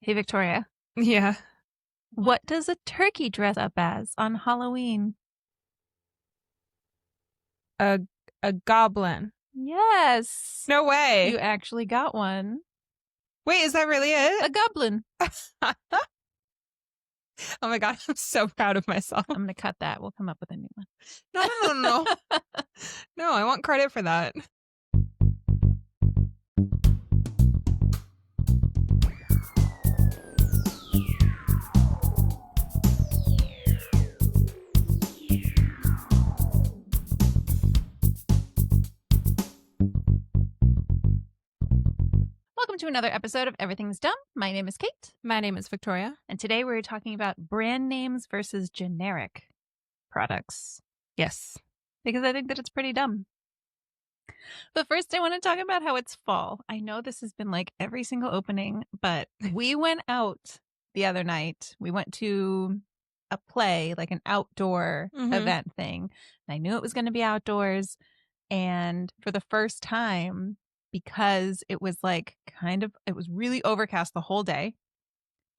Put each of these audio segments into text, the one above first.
Hey, Victoria. Yeah. What does a turkey dress up as on Halloween? A goblin. Yes. No way. You actually got one. Wait, is that really A it? goblin. Oh my God, I'm so proud of myself. I'm going to cut that. We'll come up with a new one. No. No, I want credit for that. Welcome to another episode of Everything's Dumb. My name is Kate. My name is Victoria. And today we're talking about brand names versus generic products. Yes. Because I think that it's pretty dumb. But first, I want to talk about how it's fall. I know this has been like every single opening, but we went out the other night. We went to a play, like an outdoor event thing. And I knew it was going to be outdoors. And for the first time, because it was like it was really overcast the whole day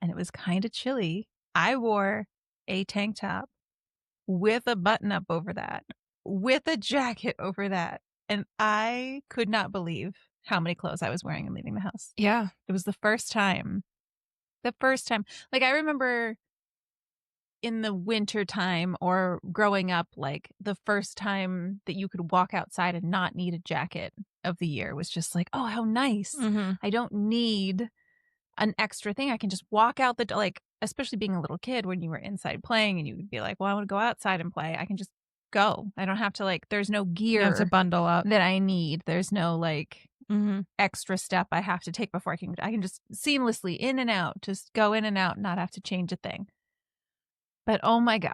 and it was kind of chilly, I wore a tank top with a button up over that, with a jacket over that. And I could not believe how many clothes I was wearing and leaving the house. Yeah. It was the first time. Like, I remember in the winter time or growing up, like the first time that you could walk outside and not need a jacket of the year was just like, oh, how nice. I don't need an extra thing. I can just walk out the door, like, especially being a little kid when you were inside playing and you would be like, well, I want to go outside and play. I can just go. I don't have to, like, there's no gear You have to bundle up that I need. There's no like extra step I have to take before I can just seamlessly in and out, just go in and out, not have to change a thing. But oh my God,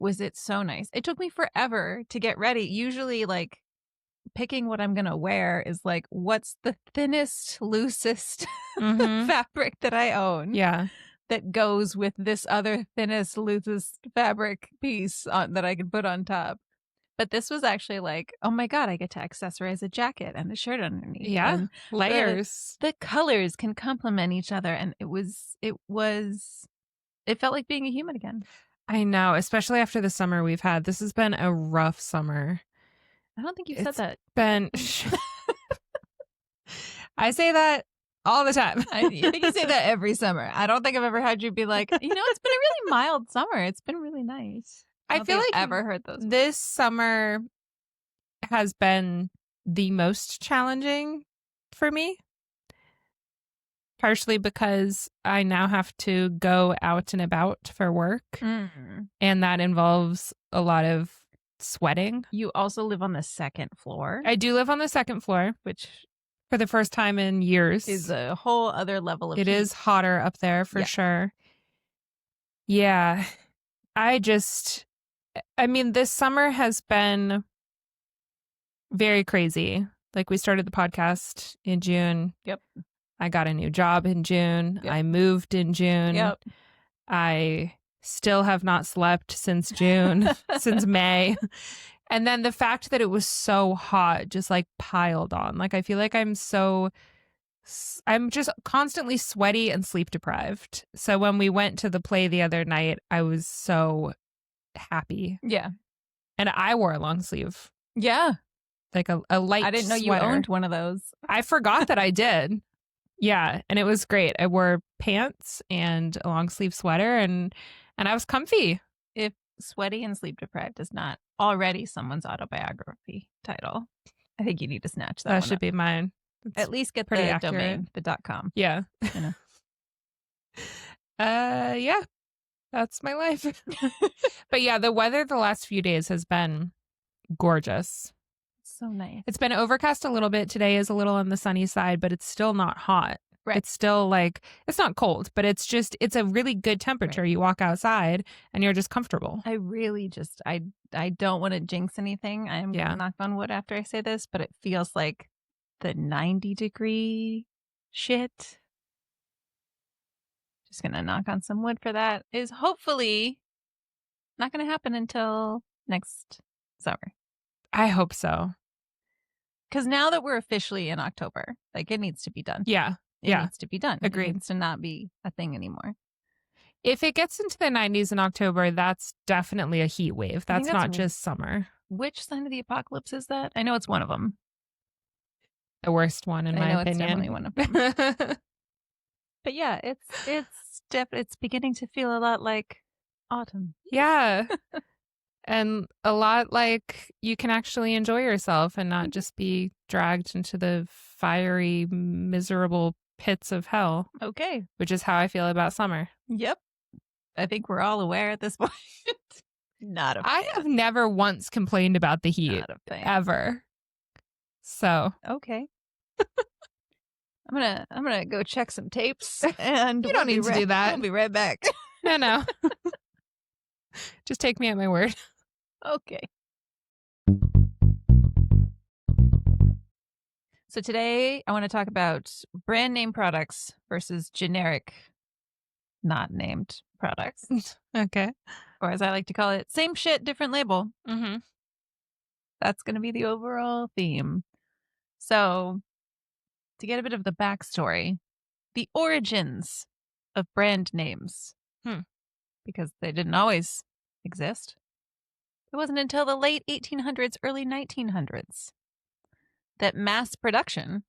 was it so nice. It took me forever to get ready. Usually, like, picking what I'm going to wear is like, what's the thinnest, loosest fabric that I own? Yeah. That goes with this other thinnest, loosest fabric piece that I can put on top. But this was actually like, oh my God, I get to accessorize a jacket and a shirt underneath. Yeah. And Layers. The colors can complement each other. And it felt like being a human again. I know, especially after the summer we've had. This has been a rough summer. I don't think you've said that. I say that all the time. I think you say that every summer. I don't think I've ever had you be like, it's been a really mild summer. It's been really nice. I feel like I've ever heard those. This summer has been the most challenging for me. Partially because I now have to go out and about for work. And that involves a lot of sweating. You also live on the second floor. I do live on the second floor, which for the first time in years is a whole other level of heat. It is hotter up there for sure. Yeah. This summer has been very crazy. Like, we started the podcast in June. Yep. I got a new job in June. Yep. I moved in June. Yep. I still have not slept since June, since May. And then the fact that it was so hot just like piled on. Like, I feel like I'm just constantly sweaty and sleep deprived. So when we went to the play the other night, I was so happy. Yeah. And I wore a long sleeve. Yeah. Like a light I didn't know sweater. you owned one of those. I forgot that I did. Yeah, and it was great. I wore pants and a long sleeve sweater and I was comfy. If sweaty and sleep deprived is not already someone's autobiography title, I think you need to snatch that. That should be mine. At least get pretty the accurate. domain, the .com. Yeah. You know. Yeah. That's my life. But yeah, the weather the last few days has been gorgeous. So nice. It's been overcast a little bit. Today is a little on the sunny side, but it's still not hot. Right. It's still like, it's not cold, but it's a really good temperature. Right. You walk outside and you're just comfortable. I really just, I don't want to jinx anything. I'm going to knock on wood after I say this, but it feels like the 90-degree shit. Just going to knock on some wood for that. Is hopefully not going to happen until next summer. I hope so. Because now that we're officially in October, like, it needs to be done. Yeah. It needs to be done. Agreed. It needs to not be a thing anymore. If it gets into the 90s in October, that's definitely a heat wave. That's not just summer. Which sign of the apocalypse is that? I know it's one of them. The worst one, in my opinion. It's definitely one of them. But yeah, it's beginning to feel a lot like autumn. Yeah. And a lot like you can actually enjoy yourself and not just be dragged into the fiery, miserable pits of hell. Okay. Which is how I feel about summer. Yep. I think we're all aware at this point. Not a fan. I have never once complained about the heat. Not a fan. Ever. So. Okay. I'm gonna go check some tapes, and you don't need to do that. We'll be right back. No. Just take me at my word. Okay. So today I want to talk about brand name products versus generic, not named products. Okay. Or as I like to call it, same shit, different label. Mm-hmm. That's going to be the overall theme. So to get a bit of the backstory, the origins of brand names, because they didn't always exist. It wasn't until the late 1800s, early 1900s that mass production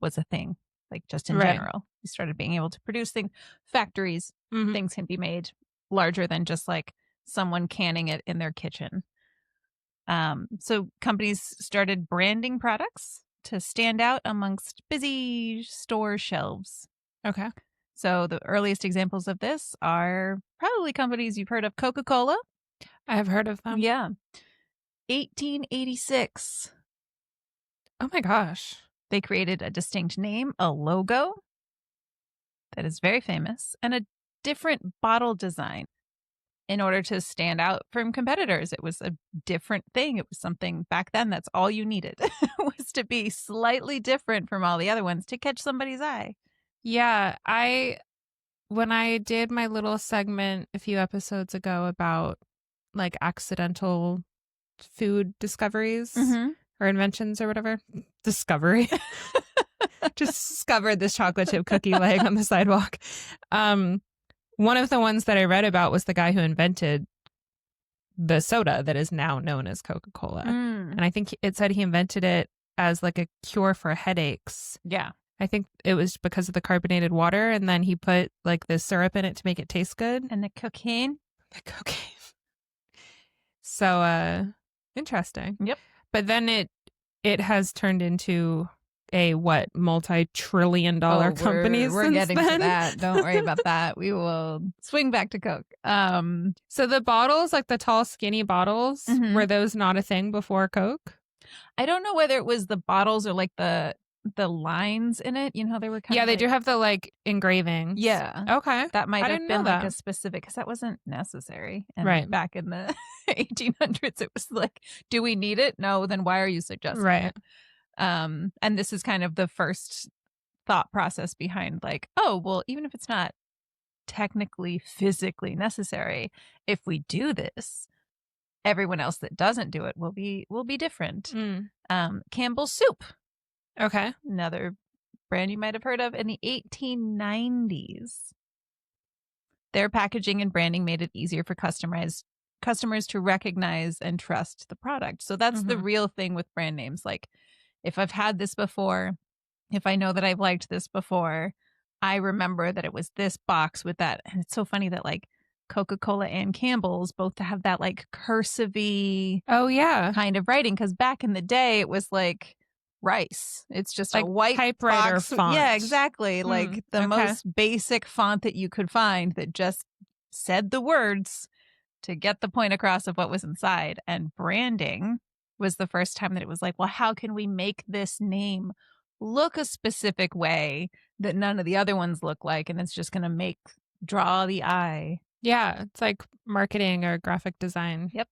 was a thing, like just in general. We started being able to produce things. Factories, things can be made larger than just like someone canning it in their kitchen. So companies started branding products to stand out amongst busy store shelves. Okay. So the earliest examples of this are probably companies you've heard of. Coca-Cola. I have heard of them. Yeah. 1886. Oh my gosh. They created a distinct name, a logo that is very famous, and a different bottle design in order to stand out from competitors. It was a different thing. It was something back then that's all you needed was to be slightly different from all the other ones to catch somebody's eye. Yeah, when I did my little segment a few episodes ago about like accidental food discoveries or inventions or whatever, discovery. Just discovered this chocolate chip cookie laying on the sidewalk. One of the ones that I read about was the guy who invented the soda that is now known as Coca-Cola. And I think it said he invented it as like a cure for headaches. Yeah. I think it was because of the carbonated water, and then he put like the syrup in it to make it taste good. And the cocaine. So, interesting. Yep. But then it has turned into a multi-trillion-dollar company. We're getting then. to that. Don't worry about that. We will swing back to Coke. So the bottles, like the tall, skinny bottles, were those not a thing before Coke? I don't know whether it was the bottles or like the lines in it. You know, they were kind of they do have the like engravings. Yeah. Okay. That might have been like that. a specific, because that wasn't necessary. And back in the 1800s, it was like, do we need it? No, then why are you suggesting it? And this is kind of the first thought process behind like, oh, well, even if it's not technically physically necessary, if we do this, everyone else that doesn't do it will be different. Campbell's Soup. Okay. Another brand you might have heard of in the 1890s. Their packaging and branding made it easier for customers to recognize and trust the product. So that's the real thing with brand names. Like, if I've had this before, if I know that I've liked this before, I remember that it was this box with that. And it's so funny that like Coca-Cola and Campbell's both have that like cursive-y kind of writing. Because back in the day, it was like rice. It's just like a white typewriter box. font. Yeah, exactly. Like the most basic font that you could find that just said the words to get the point across of what was inside. And branding was the first time that it was like, well, how can we make this name look a specific way that none of the other ones look like? And it's just going to draw the eye. Yeah, it's like marketing or graphic design. Yep.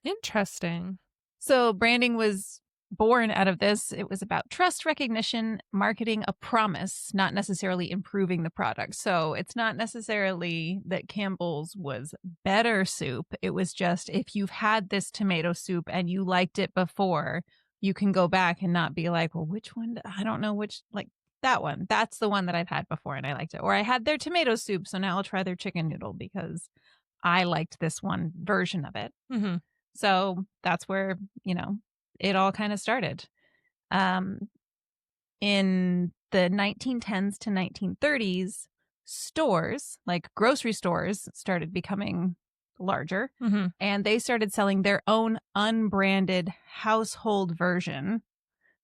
Interesting. So branding was born out of this. It was about trust, recognition, marketing a promise, not necessarily improving the product. So it's not necessarily that Campbell's was better soup. It was just, if you've had this tomato soup and you liked it before, you can go back and not be like, well, which one? I don't know which, like, that one. That's the one that I've had before and I liked it. Or I had their tomato soup, so now I'll try their chicken noodle because I liked this one version of it. Mm-hmm. So that's where, it all kind of started. In the 1910s to 1930s, stores, like grocery stores, started becoming larger, and they started selling their own unbranded household version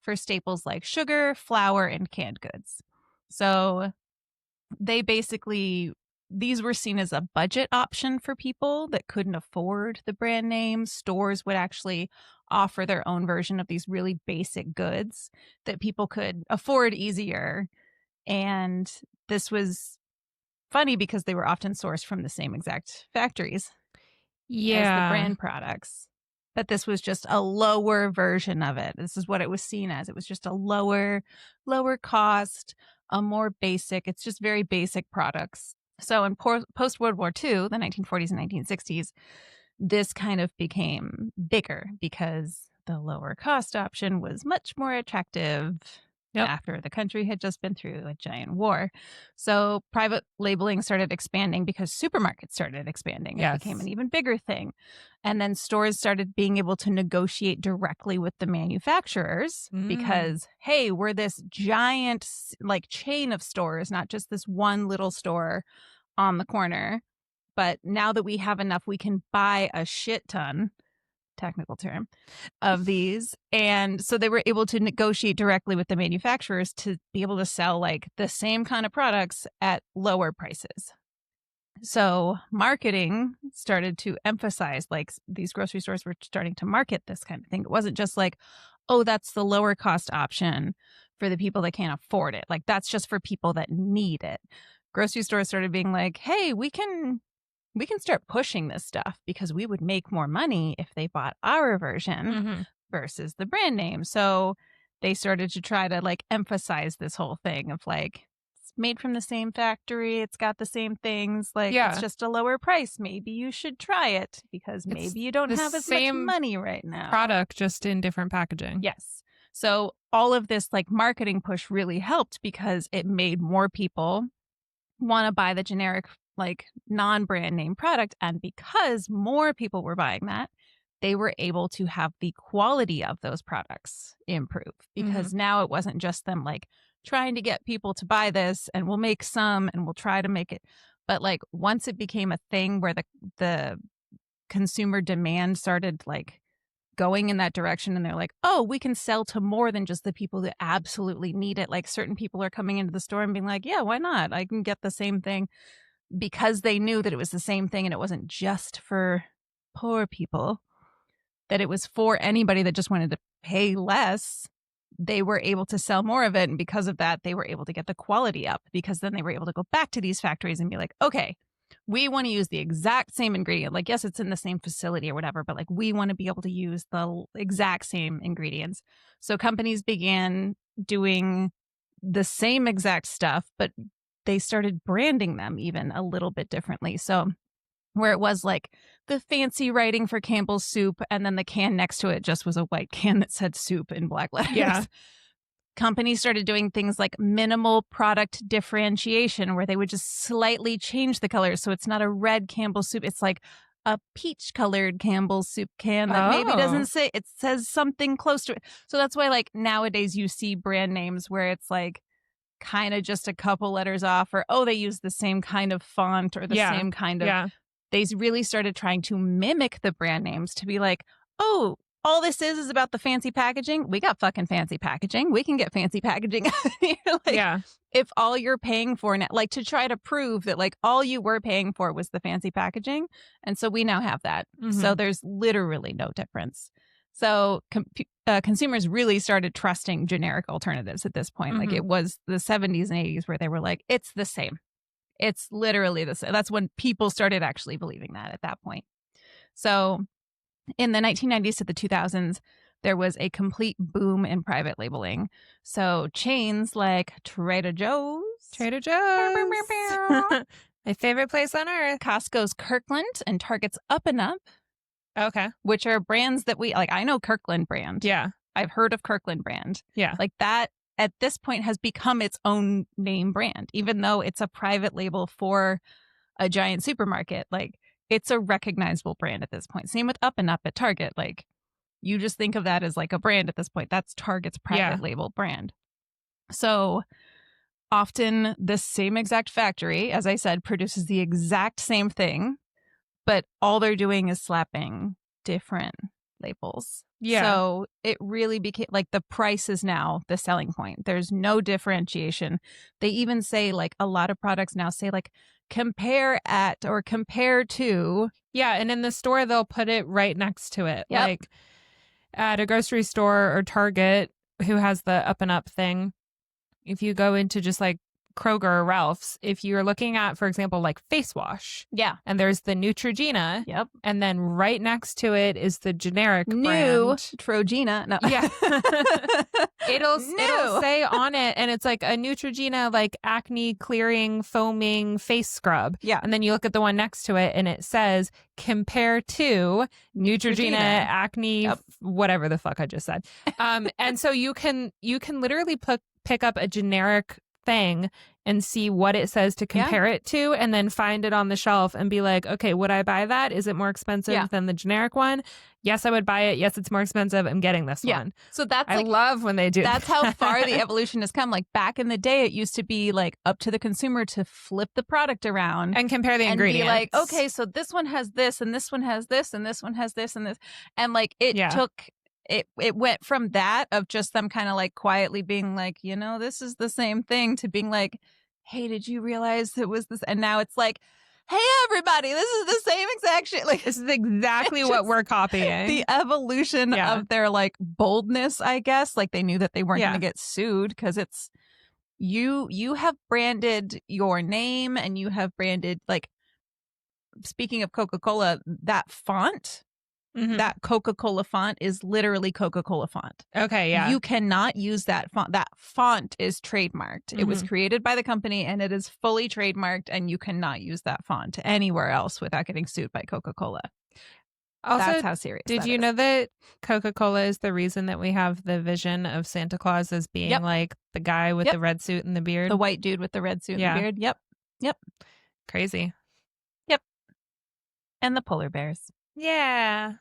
for staples like sugar, flour, and canned goods. So they basically, these were seen as a budget option for people that couldn't afford the brand name. Stores would actually offer their own version of these really basic goods that people could afford easier. And this was funny because they were often sourced from the same exact factories as the brand products. But this was just a lower version of it. This is what it was seen as. It was just a lower cost, a more basic, it's just very basic products. So in post-World War II, the 1940s and 1960s, this kind of became bigger because the lower cost option was much more attractive after the country had just been through a giant war. So private labeling started expanding because supermarkets started expanding. It became an even bigger thing. And then stores started being able to negotiate directly with the manufacturers because, hey, we're this giant like chain of stores, not just this one little store on the corner. But now that we have enough, we can buy a shit ton, technical term, of these. And so they were able to negotiate directly with the manufacturers to be able to sell like the same kind of products at lower prices. So marketing started to emphasize, like, these grocery stores were starting to market this kind of thing. It wasn't just like, oh, that's the lower cost option for the people that can't afford it. Like, that's just for people that need it. Grocery stores started being like, hey, we can start pushing this stuff because we would make more money if they bought our version versus the brand name. So they started to try to like emphasize this whole thing of like, it's made from the same factory. It's got the same things. Like, it's just a lower price. Maybe you should try it because maybe you don't have as much money right now. Product, just in different packaging. Yes. So all of this like marketing push really helped because it made more people want to buy the generic, like, non-brand name product. And because more people were buying that, they were able to have the quality of those products improve because now it wasn't just them like trying to get people to buy this and we'll make some and we'll try to make it. But like once it became a thing where the consumer demand started like going in that direction and they're like, oh, we can sell to more than just the people that absolutely need it. Like certain people are coming into the store and being like, yeah, why not? I can get the same thing, because they knew that it was the same thing and it wasn't just for poor people, that it was for anybody that just wanted to pay less. They were able to sell more of it. And because of that, they were able to get the quality up because then they were able to go back to these factories and be like, okay, we want to use the exact same ingredient. Like, yes, it's in the same facility or whatever, but like we want to be able to use the exact same ingredients. So companies began doing the same exact stuff, but they started branding them even a little bit differently. So where it was like the fancy writing for Campbell's soup and then the can next to it just was a white can that said soup in black letters. Yeah. Companies started doing things like minimal product differentiation where they would just slightly change the colors. So it's not a red Campbell's soup. It's like a peach colored Campbell's soup can that maybe doesn't say, it says something close to it. So that's why like nowadays you see brand names where it's like kind of just a couple letters off, or, oh, they use the same kind of font or the same kind of, they really started trying to mimic the brand names to be like, oh, all this is about the fancy packaging. We got fucking fancy packaging. We can get fancy packaging. Like, if all you're paying for now, like to try to prove that like all you were paying for was the fancy packaging. And so we now have that. So there's literally no difference. So consumers really started trusting generic alternatives at this point. Like it was the 70s and 80s where they were like, it's the same. It's literally the same. That's when people started actually believing that at that point. So in the 1990s to the 2000s, there was a complete boom in private labeling. So chains like Trader Joe's, my favorite place on earth, Costco's Kirkland, and Target's Up and Up, which are brands that we like. I know Kirkland brand. Yeah. I've heard of Kirkland brand. Yeah. Like that at this point has become its own name brand, even though it's a private label for a giant supermarket. Like, it's a recognizable brand at this point. Same with Up and Up at Target. Like, you just think of that as like a brand at this point. That's Target's private label brand. So often the same exact factory, as I said, produces the exact same thing, but all they're doing is slapping different labels. Yeah. So it really became like the price is now the selling point. There's no differentiation. They even say, like, a lot of products now say like compare at or compare to. Yeah. And in the store, they'll put it right next to it. Yep. Like at a grocery store or Target, who has the Up and Up thing, if you go into just like Kroger or Ralph's, if you're looking at, for example, like face wash, and there's the Neutrogena, and then right next to it is the generic brand Trogena. No, it'll say on it, and it's like a Neutrogena, like acne clearing foaming face scrub, and then you look at the one next to it, and it says compare to Neutrogena acne, whatever the fuck I just said, and so you can literally pick up a generic thing and see what it says to compare it to, and then find it on the shelf and be like, okay, would I buy that? Is it more expensive than the generic one? Yes, I would buy it. Yes, it's more expensive. I'm getting this one. So that's I love when they do that's how far the evolution has come. Like, back in the day, it used to be like up to the consumer to flip the product around and compare the ingredients. Be like, okay, so this one has this, and this one has this, and this one has this, and this, and like it took. It went from that of just them kind of like quietly being like, you know, this is the same thing, to being like, hey, did you realize it was this? And now it's like, hey, everybody, this is the same exact shit. Like, this is exactly what we're copying. The evolution of their like boldness, I guess. Like, they knew that they weren't going to get sued because it's you have branded your name, and you have branded, like, speaking of Coca-Cola, that font. That Coca-Cola font is literally Coca-Cola font. Okay, yeah. You cannot use that font. That font is trademarked. It was created by the company, and it is fully trademarked, and you cannot use that font anywhere else without getting sued by Coca-Cola. Also, that's how serious did you know that Coca-Cola is the reason that we have the vision of Santa Claus as being like the guy with the red suit and the beard? The white dude with the red suit and the beard. Yep. Crazy. Yep. And the polar bears. Yeah.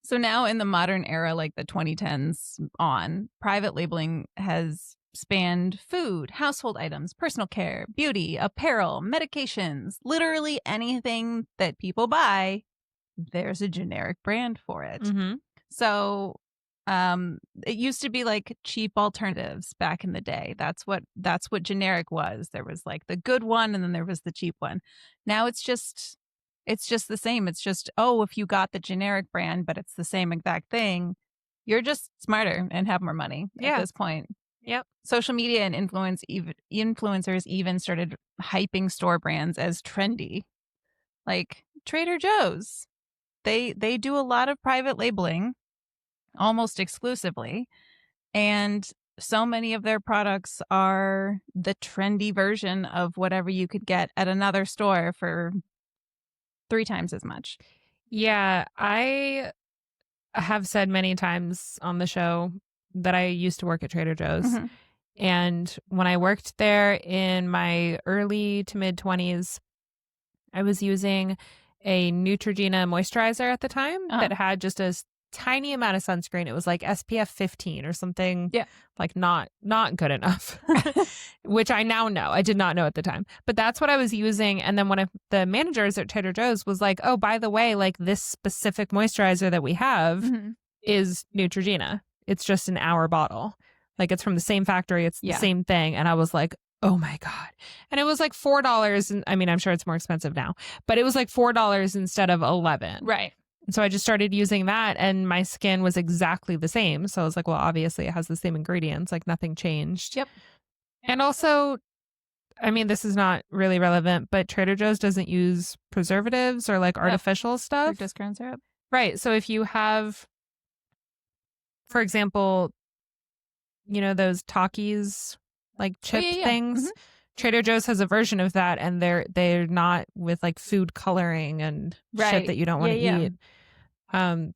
So now in the modern era, like the 2010s on, private labeling has spanned food, household items, personal care, beauty, apparel, medications, literally anything that people buy, there's a generic brand for it. So it used to be like cheap alternatives back in the day. That's what generic was. There was like the good one, and then there was the cheap one. Now it's just the same. It's just, oh, if you got the generic brand, but it's the same exact thing, you're just smarter and have more money at this point. Yep. Social media and influencers even started hyping store brands as trendy. Like Trader Joe's. They do a lot of private labeling, almost exclusively. And so many of their products are the trendy version of whatever you could get at another store for 3 times as much. Yeah, I have said many times on the show that I used to work at Trader Joe's. And when I worked there in my early to mid 20s, I was using a Neutrogena moisturizer at the time that had just a tiny amount of sunscreen. It was like SPF 15 or something, like not good enough, which I now know. I did not know at the time, but that's what I was using. And then one of the managers at Trader Joe's was like, oh, by the way, like this specific moisturizer that we have is Neutrogena. It's just an hour bottle. Like, it's from the same factory. It's the same thing. And I was like, oh my God. And it was like $4. And I mean, I'm sure it's more expensive now, but it was like $4 instead of 11. Right. And so I just started using that, and my skin was exactly the same. So I was like, well, obviously it has the same ingredients, like nothing changed. Yep. And also, I mean, this is not really relevant, but Trader Joe's doesn't use preservatives or like artificial stuff. Fructose corn syrup. Right. So if you have, for example, you know, those Takis, like chip things, Trader Joe's has a version of that, and they're not with like food coloring and shit that you don't want to eat.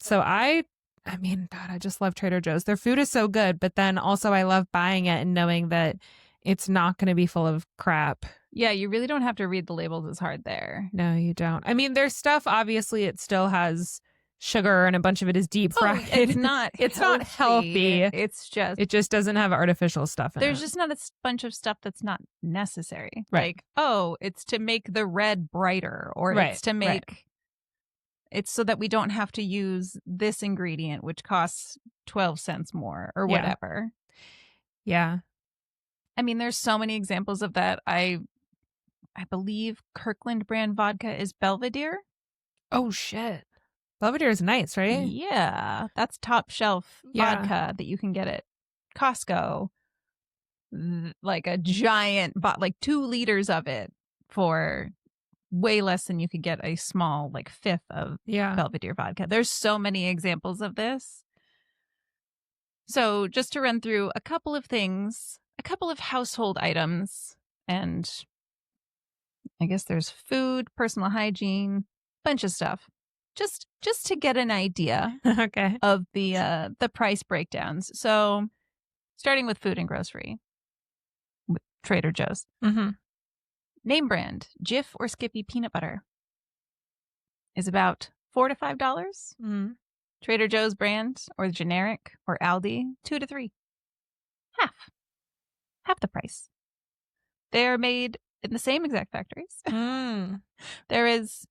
So I I mean, God, I just love Trader Joe's. Their food is so good, but then also I love buying it and knowing that it's not going to be full of crap. Yeah, you really don't have to read the labels as hard there. No, you don't. I mean, their stuff, obviously, it still has sugar and a bunch of it is deep fried. It's not it's not healthy. It's just It just doesn't have artificial stuff in it. There's just not a bunch of stuff that's not necessary. Right. Like, oh, it's to make the red brighter, or it's to make it's so that we don't have to use this ingredient which costs 12 cents more or whatever. Yeah. I mean, there's so many examples of that. I believe Kirkland brand vodka is Belvedere. Oh shit. Belvedere is nice, right? Yeah, that's top shelf vodka that you can get at Costco. Like a giant, like 2 liters of it for way less than you could get a small, like, fifth of Belvedere vodka. There's so many examples of this. So just to run through a couple of things, a couple of household items, and I guess there's food, personal hygiene, bunch of stuff. Just to get an idea of the price breakdowns. So starting with food and grocery with Trader Joe's. Mm-hmm. Name brand, Jif or Skippy peanut butter is about $4 to $5. Mm-hmm. Trader Joe's brand or generic or Aldi, $2 to $3. Half the price. They're made in the same exact factories. There is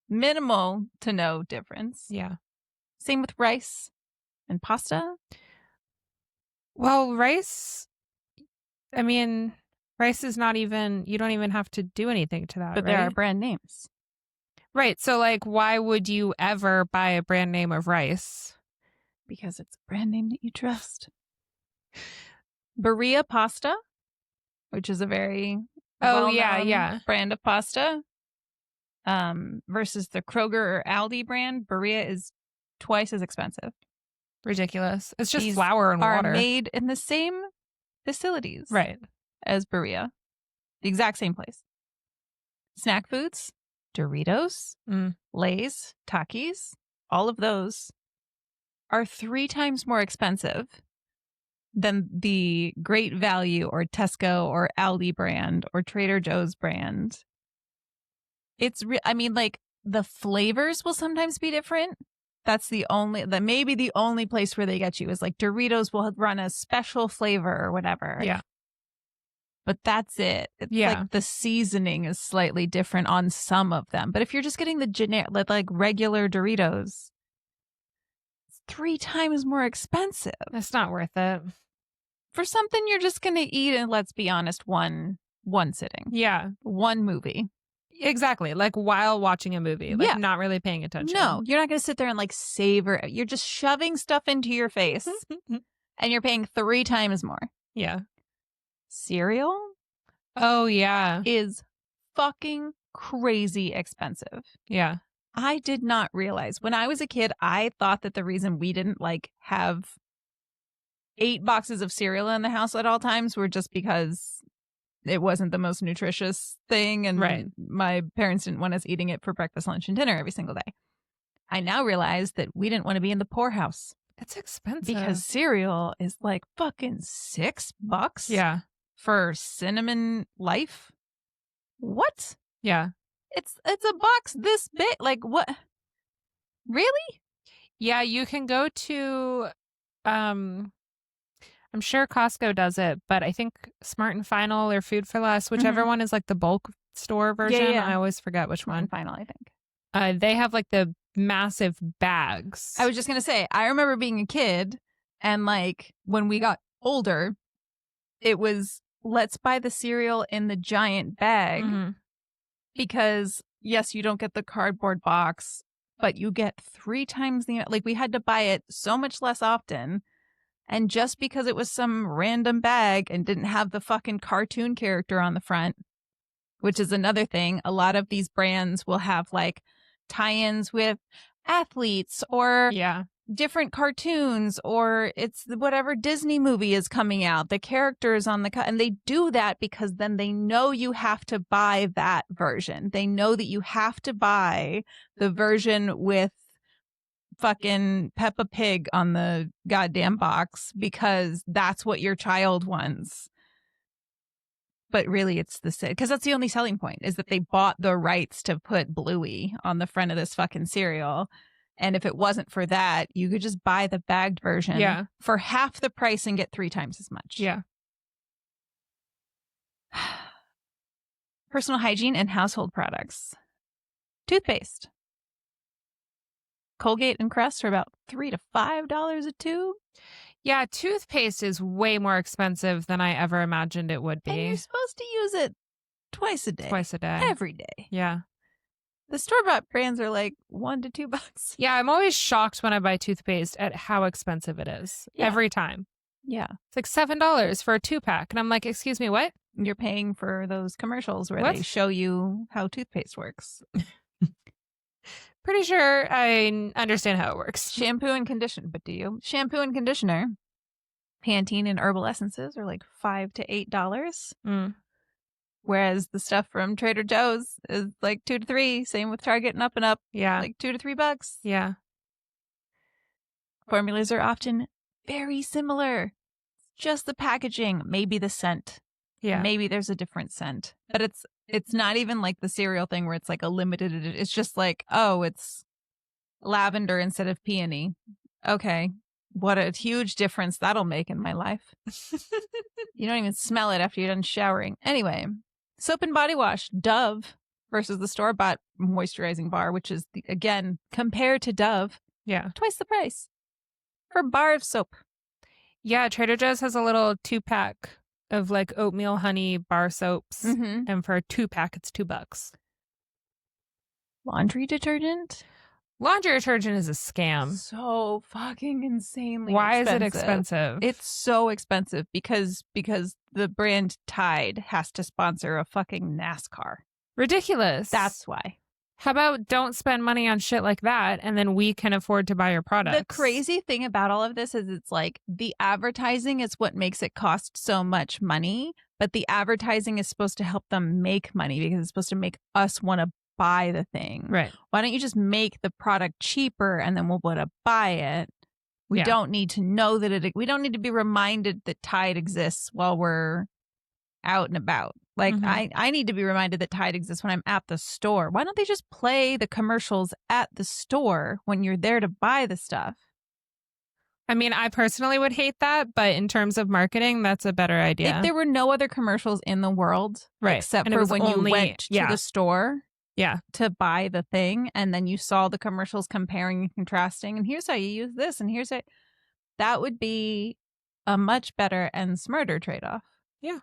minimal to no difference. Yeah. Same with rice and pasta. Well, rice, I mean, rice is not even, you don't even have to do anything to that, but there are brand names. Right. So, like, why would you ever buy a brand name of rice? Because it's a brand name that you trust. Berea pasta, which is a very brand of pasta, versus the Kroger or Aldi brand. Berea is twice as expensive. Ridiculous. It's just flour and water. Are made in the same facilities, as Berea, the exact same place. Snack foods, Doritos, Lay's, Takis, all of those are 3 times more expensive than the Great Value or Tesco or Aldi brand or Trader Joe's brand. It's I mean, like, the flavors will sometimes be different. That's maybe the only place where they get you is like Doritos will run a special flavor or whatever. Yeah. But that's it. It's like the seasoning is slightly different on some of them. But if you're just getting the generic, like regular Doritos, it's 3 times more expensive. It's not worth it. For something you're just going to eat and, let's be honest, one sitting. Yeah. One movie. Exactly. Like while watching a movie. Like not really paying attention. No, you're not going to sit there and like savor it. You're just shoving stuff into your face and you're paying 3 times more. Yeah. Cereal? Oh, yeah. Is fucking crazy expensive. Yeah. I did not realize. When I was a kid, I thought that the reason we didn't like have 8 boxes of cereal in the house at all times were just because it wasn't the most nutritious thing, and my parents didn't want us eating it for breakfast, lunch, and dinner every single day. I now realize that we didn't want to be in the poorhouse. It's expensive. Because cereal is like fucking $6 Yeah. for Cinnamon Life. What? Yeah. It's a box this big. Like, what? Really? Yeah, you can go to I'm sure Costco does it, but I think Smart and Final or Food for Less, whichever one is like the bulk store version. I always forget which one. Smart and Final, I think. They have like the massive bags. I was just going to say, I remember being a kid and like when we got older, it was let's buy the cereal in the giant bag because yes, you don't get the cardboard box, but you get 3 times the, like we had to buy it so much less often. And just because it was some random bag and didn't have the fucking cartoon character on the front, which is another thing, a lot of these brands will have like tie-ins with athletes or different cartoons, or it's whatever Disney movie is coming out, the characters on the and they do that because then they know you have to buy that version. They know that you have to buy the version with fucking Peppa Pig on the goddamn box because that's what your child wants. But really, it's because that's the only selling point is that they bought the rights to put Bluey on the front of this fucking cereal. And if it wasn't for that, you could just buy the bagged version for half the price and get 3 times as much. Yeah. Personal hygiene and household products. Toothpaste. Colgate and Crest are about $3 to $5 a tube. Yeah, toothpaste is way more expensive than I ever imagined it would be. And you're supposed to use it twice a day. Every day. Yeah. The store-bought brands are like $1 to $2. Yeah, I'm always shocked when I buy toothpaste at how expensive it is. Every time. Yeah. It's like $7 for a 2-pack. And I'm like, excuse me, what? You're paying for those commercials where they show you how toothpaste works. Pretty sure I understand how it works. Shampoo and conditioner. But do you? Shampoo and conditioner. Pantene and herbal essences are like $5 to $8. Whereas the stuff from Trader Joe's is like $2 to $3. Same with Target and Up and Up. Yeah. Like $2 to $3. Yeah. Formulas are often very similar. Just the packaging, maybe the scent. Yeah. Maybe there's a different scent. But it's not even like the cereal thing where it's like a limited edition. It's just like, oh, it's lavender instead of peony. Okay. What a huge difference that'll make in my life. You don't even smell it after you're done showering. Anyway, soap and body wash, Dove versus the store-bought moisturizing bar, which is, again, compared to Dove, twice the price for a bar of soap. Yeah, Trader Joe's has a little 2-pack of like oatmeal honey bar soaps. And for a 2-pack, it's $2. Laundry detergent? Laundry detergent is a scam. So fucking insanely Why expensive. Is it expensive? It's so expensive because the brand Tide has to sponsor a fucking NASCAR. Ridiculous. That's why. How about don't spend money on shit like that and then we can afford to buy your products? The crazy thing about all of this is it's like the advertising is what makes it cost so much money, but the advertising is supposed to help them make money because it's supposed to make us want to buy the thing. Right. Why don't you just make the product cheaper and then we'll want to buy it? We don't need to know that we don't need to be reminded that Tide exists while we're out and about. Like I need to be reminded that Tide exists when I'm at the store. Why don't they just play the commercials at the store when you're there to buy the stuff? I mean, I personally would hate that, but in terms of marketing, that's a better idea. If there were no other commercials in the world, except for when you went to the store to buy the thing, and then you saw the commercials comparing and contrasting, and here's how you use this, and here's how, that would be a much better and smarter trade-off. Yeah.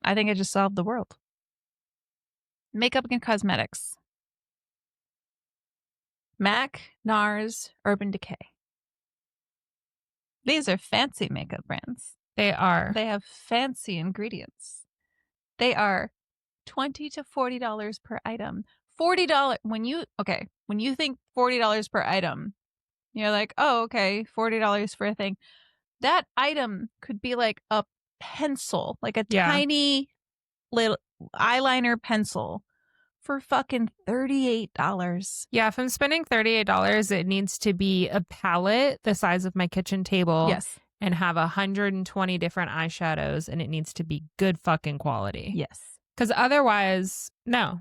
I think it just solved the world. Makeup and cosmetics. MAC, NARS, Urban Decay. These are fancy makeup brands. They are. They have fancy ingredients. They are $20 to $40 per item. $40 when you think $40 per item, you're like, oh, okay, $40 for a thing. That item could be like a pencil, like a tiny little eyeliner pencil for fucking $38. Yeah, if I'm spending $38, it needs to be a palette the size of my kitchen table. Yes. And have 120 different eyeshadows, and it needs to be good fucking quality. Yes. Because otherwise, no.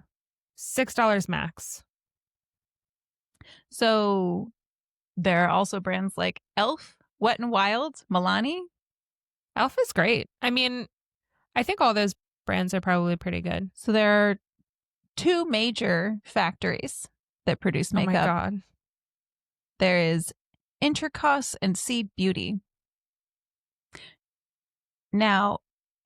$6 max. So there are also brands like Elf, Wet n Wild, Milani. Elf is great. I mean, I think all those brands are probably pretty good. So there are 2 major factories that produce makeup. Oh my God. There is Intercos and Seed Beauty. Now,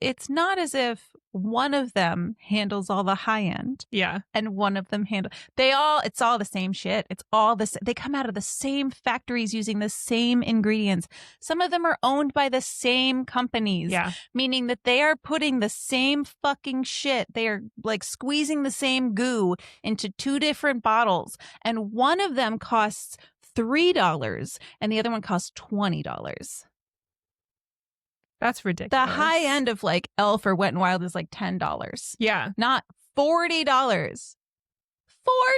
it's not as if one of them handles all the high end. Yeah. And one of them it's all the same shit. It's all this. They come out of the same factories using the same ingredients. Some of them are owned by the same companies. Yeah. Meaning that they are putting the same fucking shit. They are like squeezing the same goo into 2 different bottles. And one of them costs $3 and the other one costs $20. That's ridiculous. The high end of like Elf or Wet n Wild is like $10. Yeah. Not $40.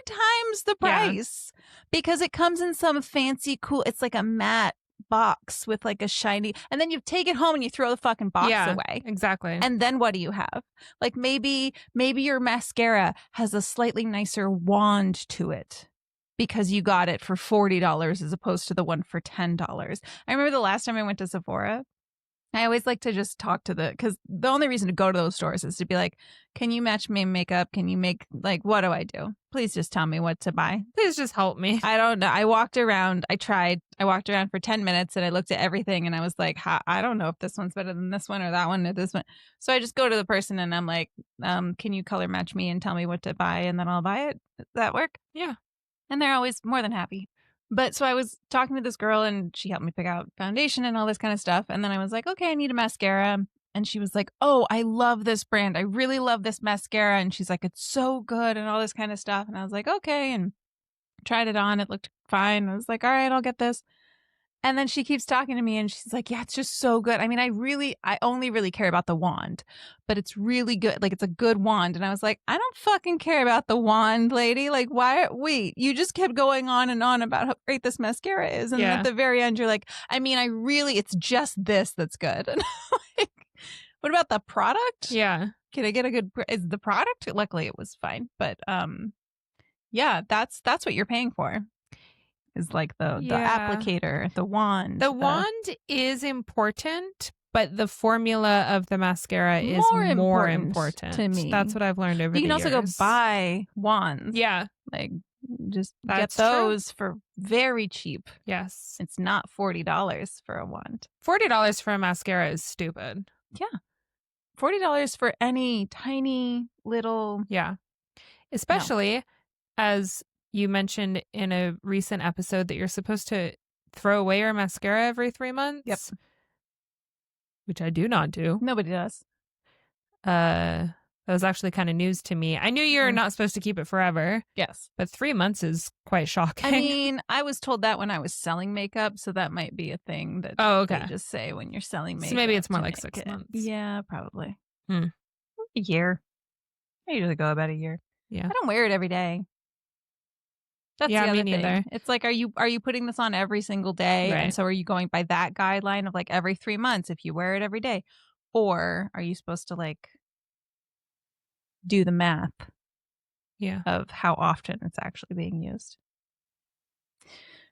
times the price because it comes in some fancy cool, it's like a matte box with like a shiny, and then you take it home and you throw the fucking box away. Exactly. And then what do you have? Like maybe your mascara has a slightly nicer wand to it because you got it for $40 as opposed to the one for $10. I remember the last time I went to Sephora, I always like to just talk to because the only reason to go to those stores is to be like, can you match me makeup? Can you make, like, what do I do? Please just tell me what to buy. Please just help me. I don't know. I walked around for 10 minutes and I looked at everything and I was like, I don't know if this one's better than this one or that one or this one. So I just go to the person and I'm like, can you color match me and tell me what to buy and then I'll buy it? Does that work? Yeah. And they're always more than happy. But so I was talking to this girl and she helped me pick out foundation and all this kind of stuff. And then I was like, okay, I need a mascara. And she was like, oh, I love this brand. I really love this mascara. And she's like, it's so good and all this kind of stuff. And I was like, okay. And tried it on. It looked fine. I was like, all right, I'll get this. And then she keeps talking to me and she's like, yeah, it's just so good. I mean, I only really care about the wand, but it's really good. Like, it's a good wand. And I was like, I don't fucking care about the wand, lady. Like, wait, you just kept going on and on about how great this mascara is. And then at the very end, you're like, I mean, it's just this that's good. And I'm like, what about the product? Yeah. Can I get is the product? Luckily it was fine. But, yeah, that's what you're paying for. Is like the applicator, the wand. The wand is important, but the formula of the mascara is more important to me. That's what I've learned over the years. You can also go buy wands. Yeah. Like, just get those for very cheap. Yes. It's not $40 for a wand. $40 for a mascara is stupid. Yeah. $40 for any tiny little... Yeah. Especially as... you mentioned in a recent episode that you're supposed to throw away your mascara every 3 months. Yep. Which I do not do. Nobody does. That was actually kind of news to me. I knew you're not supposed to keep it forever. Yes. But 3 months is quite shocking. I mean, I was told that when I was selling makeup, so that might be a thing that they just say when you're selling makeup. So maybe it's more like 6 months. Yeah, probably. A year. I usually go about a year. Yeah. I don't wear it every day. That's the other me neither. thing. It's like, are you putting this on every single day? Right. And so are you going by that guideline of like every 3 months if you wear it every day? Or are you supposed to like do the math of how often it's actually being used?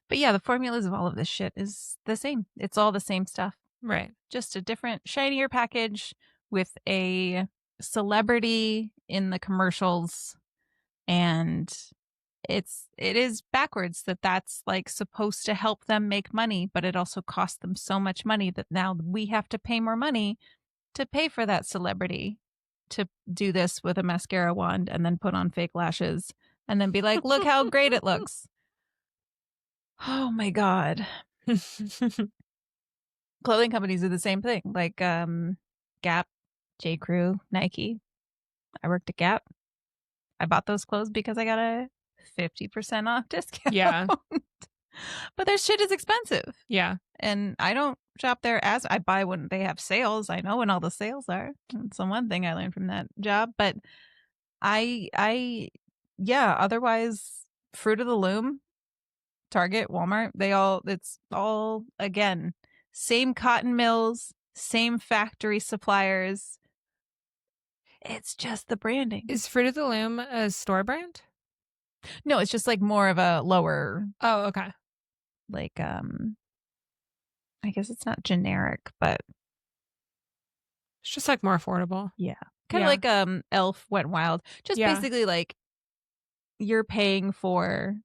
But yeah, the formulas of all of this shit is the same. It's all the same stuff. Right. Just a different, shinier package with a celebrity in the commercials, and it is backwards that's like supposed to help them make money, but it also costs them so much money that now we have to pay more money to pay for that celebrity to do this with a mascara wand and then put on fake lashes and then be like, look how great it looks. Oh my God. Clothing companies do the same thing. Like Gap, J. Crew, Nike. I worked at Gap. I bought those clothes because I got a 50% off discount. Yeah. But their shit is expensive. Yeah. And I don't shop there as I buy when they have sales. I know when all the sales are. It's the one thing I learned from that job. But otherwise, Fruit of the Loom, Target, Walmart, it's all, again, same cotton mills, same factory suppliers. It's just the branding. Is Fruit of the Loom a store brand? No, it's just like more of a lower. Oh, okay. Like, I guess it's not generic, but it's just like more affordable. Yeah. Kind of like Elf Went Wild. Just basically like you're paying for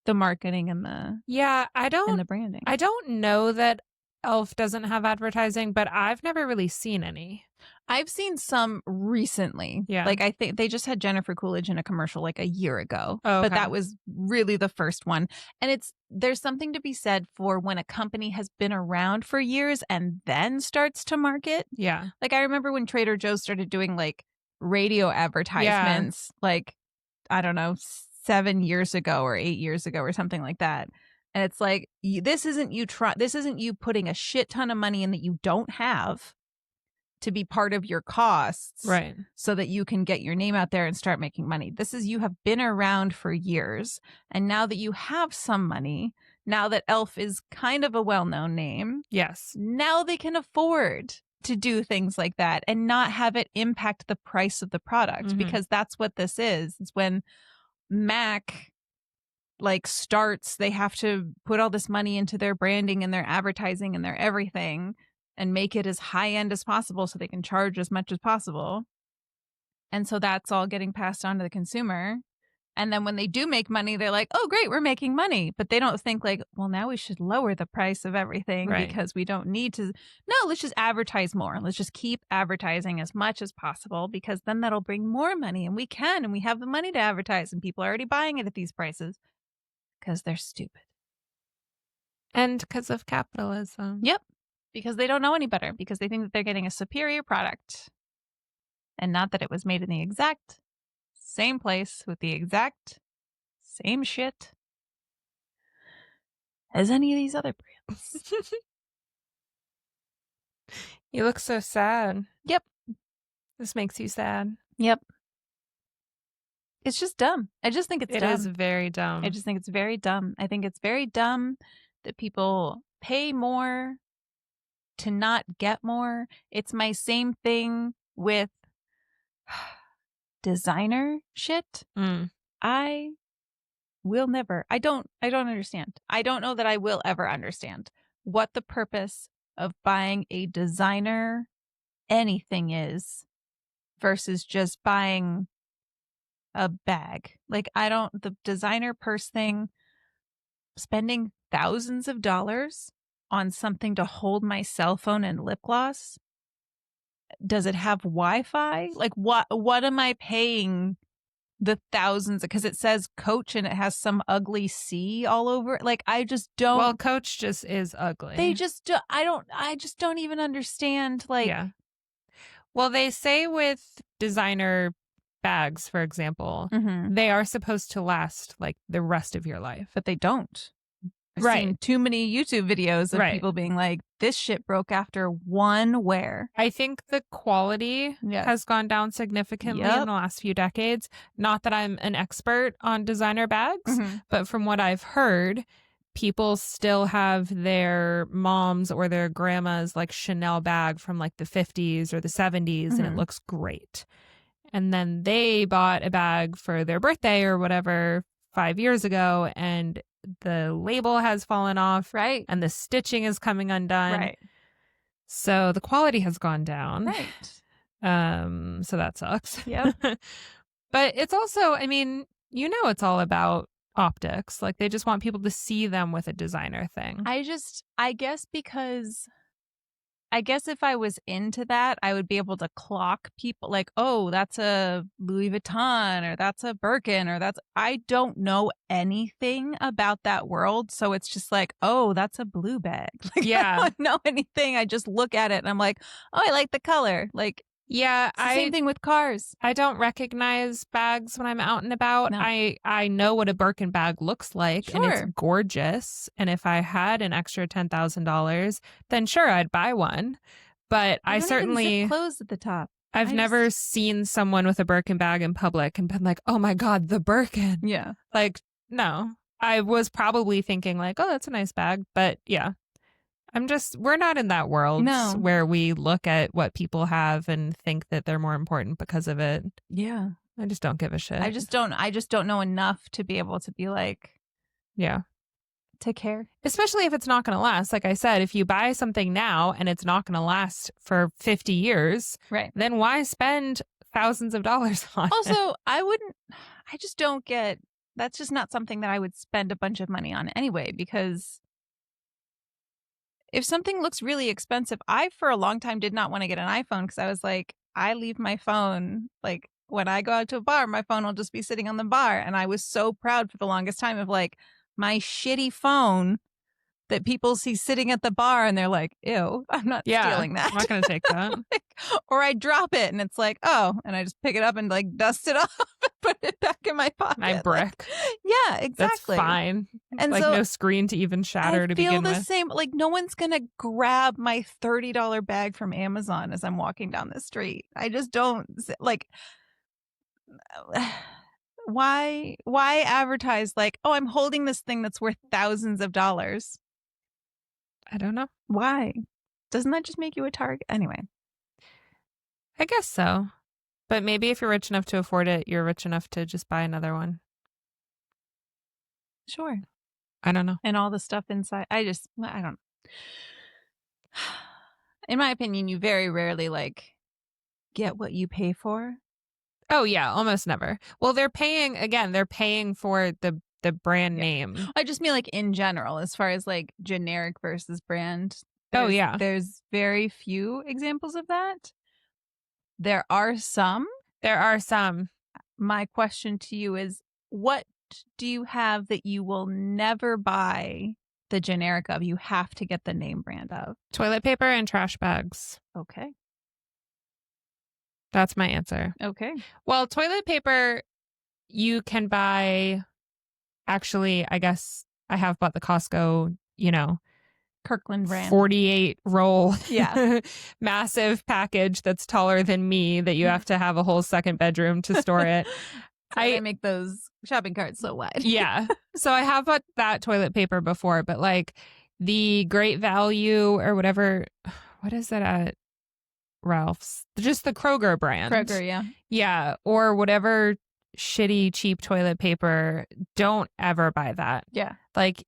the marketing and the and the branding. I don't know that Elf doesn't have advertising, but I've never really seen any. I've seen some recently. Yeah. Like I think they just had Jennifer Coolidge in a commercial like a year ago. Oh, okay. But that was really the first one. And there's something to be said for when a company has been around for years and then starts to market. Yeah. Like I remember when Trader Joe's started doing like radio advertisements, like, I don't know, 7 years ago or 8 years ago or something like that. And it's like, this isn't you putting a shit ton of money in that you don't have to be part of your costs. Right. So that you can get your name out there and start making money. This is, you have been around for years. And now that you have some money, now that Elf is kind of a well-known name. Yes. Now they can afford to do things like that and not have it impact the price of the product, because that's what this is. It's when Mac like starts, they have to put all this money into their branding and their advertising and their everything and make it as high end as possible so they can charge as much as possible. And so that's all getting passed on to the consumer. And then when they do make money, they're like, oh, great, we're making money. But they don't think like, well, now we should lower the price of everything because we don't need to. No, let's just advertise more. Let's just keep advertising as much as possible, because then that'll bring more money, and we can, and we have the money to advertise, and people are already buying it at these prices because they're stupid. And because of capitalism. Yep. Because they don't know any better, because they think that they're getting a superior product, and not that it was made in the exact same place with the exact same shit as any of these other brands. You look so sad. Yep. This makes you sad. Yep. It's just dumb. I just think it's dumb. It is very dumb. I just think it's very dumb. I think it's very dumb that people pay more to not get more. It's my same thing with designer shit. I will never. I don't understand. I don't know that I will ever understand what the purpose of buying a designer anything is versus just buying a bag. Like, the designer purse thing, spending thousands of dollars on something to hold my cell phone and lip gloss. Does it have Wi-Fi? Like, what am I paying the thousands? Because it says Coach and it has some ugly C all over it. Like, I just don't. Well, Coach just is ugly. They just do, I just don't even understand. Like, yeah. Well, they say with designer bags, for example, they are supposed to last like the rest of your life. But they don't. I've seen too many YouTube videos of people being like, this shit broke after one wear. I think the quality has gone down significantly in the last few decades. Not that I'm an expert on designer bags, but from what I've heard, people still have their mom's or their grandma's like Chanel bag from like the 50s or the 70s, and it looks great. And then they bought a bag for their birthday or whatever 5 years ago, and the label has fallen off, and the stitching is coming undone, so the quality has gone down, so that sucks. But it's also, I mean, it's all about optics. Like, they just want people to see them with a designer thing. I guess if I was into that, I would be able to clock people like, oh, that's a Louis Vuitton, or that's a Birkin, or I don't know anything about that world. So it's just like, oh, that's a blue bag. Like, I don't know anything. I just look at it and I'm like, oh, I like the color. Like, same thing with cars. I don't recognize bags when I'm out and about. No. I know what a Birkin bag looks like, and it's gorgeous. And if I had an extra $10,000, then sure, I'd buy one. But I certainly even zip closed at the top. I've never seen someone with a Birkin bag in public and been like, oh my God, the Birkin. Yeah. Like, no. I was probably thinking like, oh, that's a nice bag. But yeah. We're not in that world where we look at what people have and think that they're more important because of it. Yeah. I just don't give a shit. I just don't know enough to be able to be like, to care. Especially if it's not going to last. Like I said, if you buy something now and it's not going to last for 50 years, then why spend thousands of dollars on it? Also, I just don't get, that's just not something that I would spend a bunch of money on anyway, because if something looks really expensive, I for a long time did not want to get an iPhone, because I was like, I leave my phone, like when I go out to a bar, my phone will just be sitting on the bar. And I was so proud for the longest time of like my shitty phone that people see sitting at the bar and they're like, ew, I'm not stealing that. I'm not going to take that. Or I drop it and it's like, oh, and I just pick it up and like dust it off and put it back in in my pocket. My brick. Yeah, exactly. That's fine. And like so no screen to even shatter to begin I feel the with. same. Like no one's gonna grab my $30 bag from Amazon as I'm walking down the street. I just don't like. Why advertise like, oh, I'm holding this thing that's worth thousands of dollars? I don't know. Why? Doesn't that just make you a target? Anyway. I guess so. But maybe if you're rich enough to afford it, you're rich enough to just buy another one. Sure. I don't know. And all the stuff inside. I don't. In my opinion, you very rarely like get what you pay for. Oh yeah, almost never. Well, they're paying for the brand name. I just mean like in general, as far as like generic versus brand. Yeah. There's very few examples of that. There are some. My question to you is, what do you have that you will never buy the generic of? You have to get the name brand of. Toilet paper and trash bags. Okay. That's my answer. Okay. Well, toilet paper you can buy. Actually, I guess I have bought the Costco, Kirkland brand 48 roll Yeah. massive package that's taller than me that you have to have a whole second bedroom to store it. I make those shopping carts so wide. Yeah. So I have bought that toilet paper before, but like the Great Value or whatever, what is it at Ralph's? Just the Kroger brand. Kroger, yeah. Yeah. Or whatever shitty, cheap toilet paper. Don't ever buy that. Yeah. Like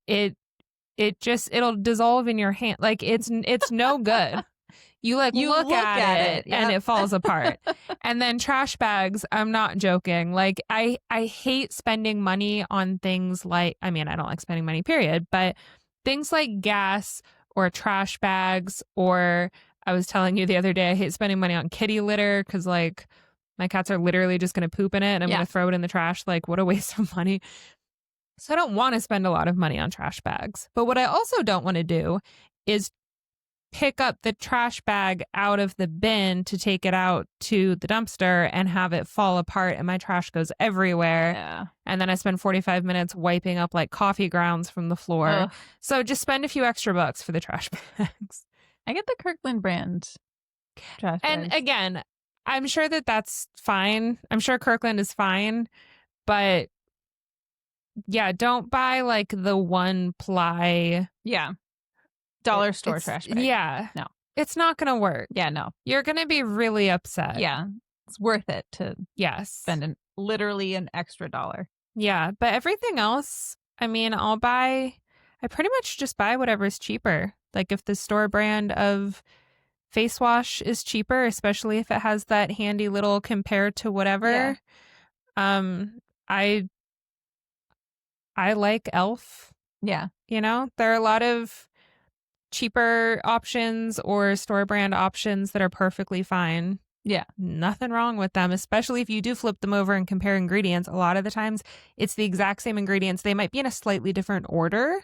it'll dissolve in your hand. Like it's no good. You look at it yep. and it falls apart. And then trash bags, I'm not joking. Like I hate spending money on things like, I mean, I don't like spending money, period, but things like gas or trash bags, or I was telling you the other day, I hate spending money on kitty litter because like my cats are literally just going to poop in it and I'm going to throw it in the trash. Like what a waste of money. So I don't want to spend a lot of money on trash bags. But what I also don't want to do is pick up the trash bag out of the bin to take it out to the dumpster and have it fall apart and my trash goes everywhere. Yeah. And then I spend 45 minutes wiping up like coffee grounds from the floor. Ugh. So just spend a few extra bucks for the trash bags. I get the Kirkland brand trash bags. And again, I'm sure that's fine. I'm sure Kirkland is fine. But yeah, don't buy like the one ply. Yeah. Dollar store trash bag. Yeah. No. It's not going to work. Yeah, no. You're going to be really upset. Yeah. It's worth it to spend literally an extra dollar. Yeah. But everything else, I mean, I pretty much just buy whatever's cheaper. Like if the store brand of face wash is cheaper, especially if it has that handy little compare to whatever. Yeah. I like Elf. Yeah. There are a lot of cheaper options or store brand options that are perfectly fine. Yeah. Nothing wrong with them, especially if you do flip them over and compare ingredients. A lot of the times it's the exact same ingredients. They might be in a slightly different order.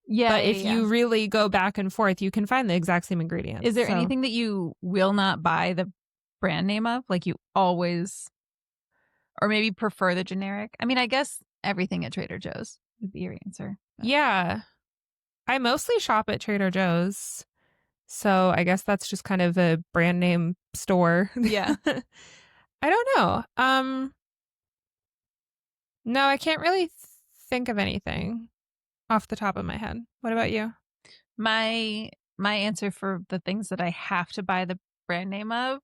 Yeah. But if you really go back and forth, you can find the exact same ingredients. Is there anything that you will not buy the brand name of? Like you always, or maybe prefer the generic? I mean, I guess everything at Trader Joe's would be your answer. But. Yeah. I mostly shop at Trader Joe's. So I guess that's just kind of a brand name store. Yeah. I don't know. No, I can't really think of anything off the top of my head. What about you? My answer for the things that I have to buy the brand name of,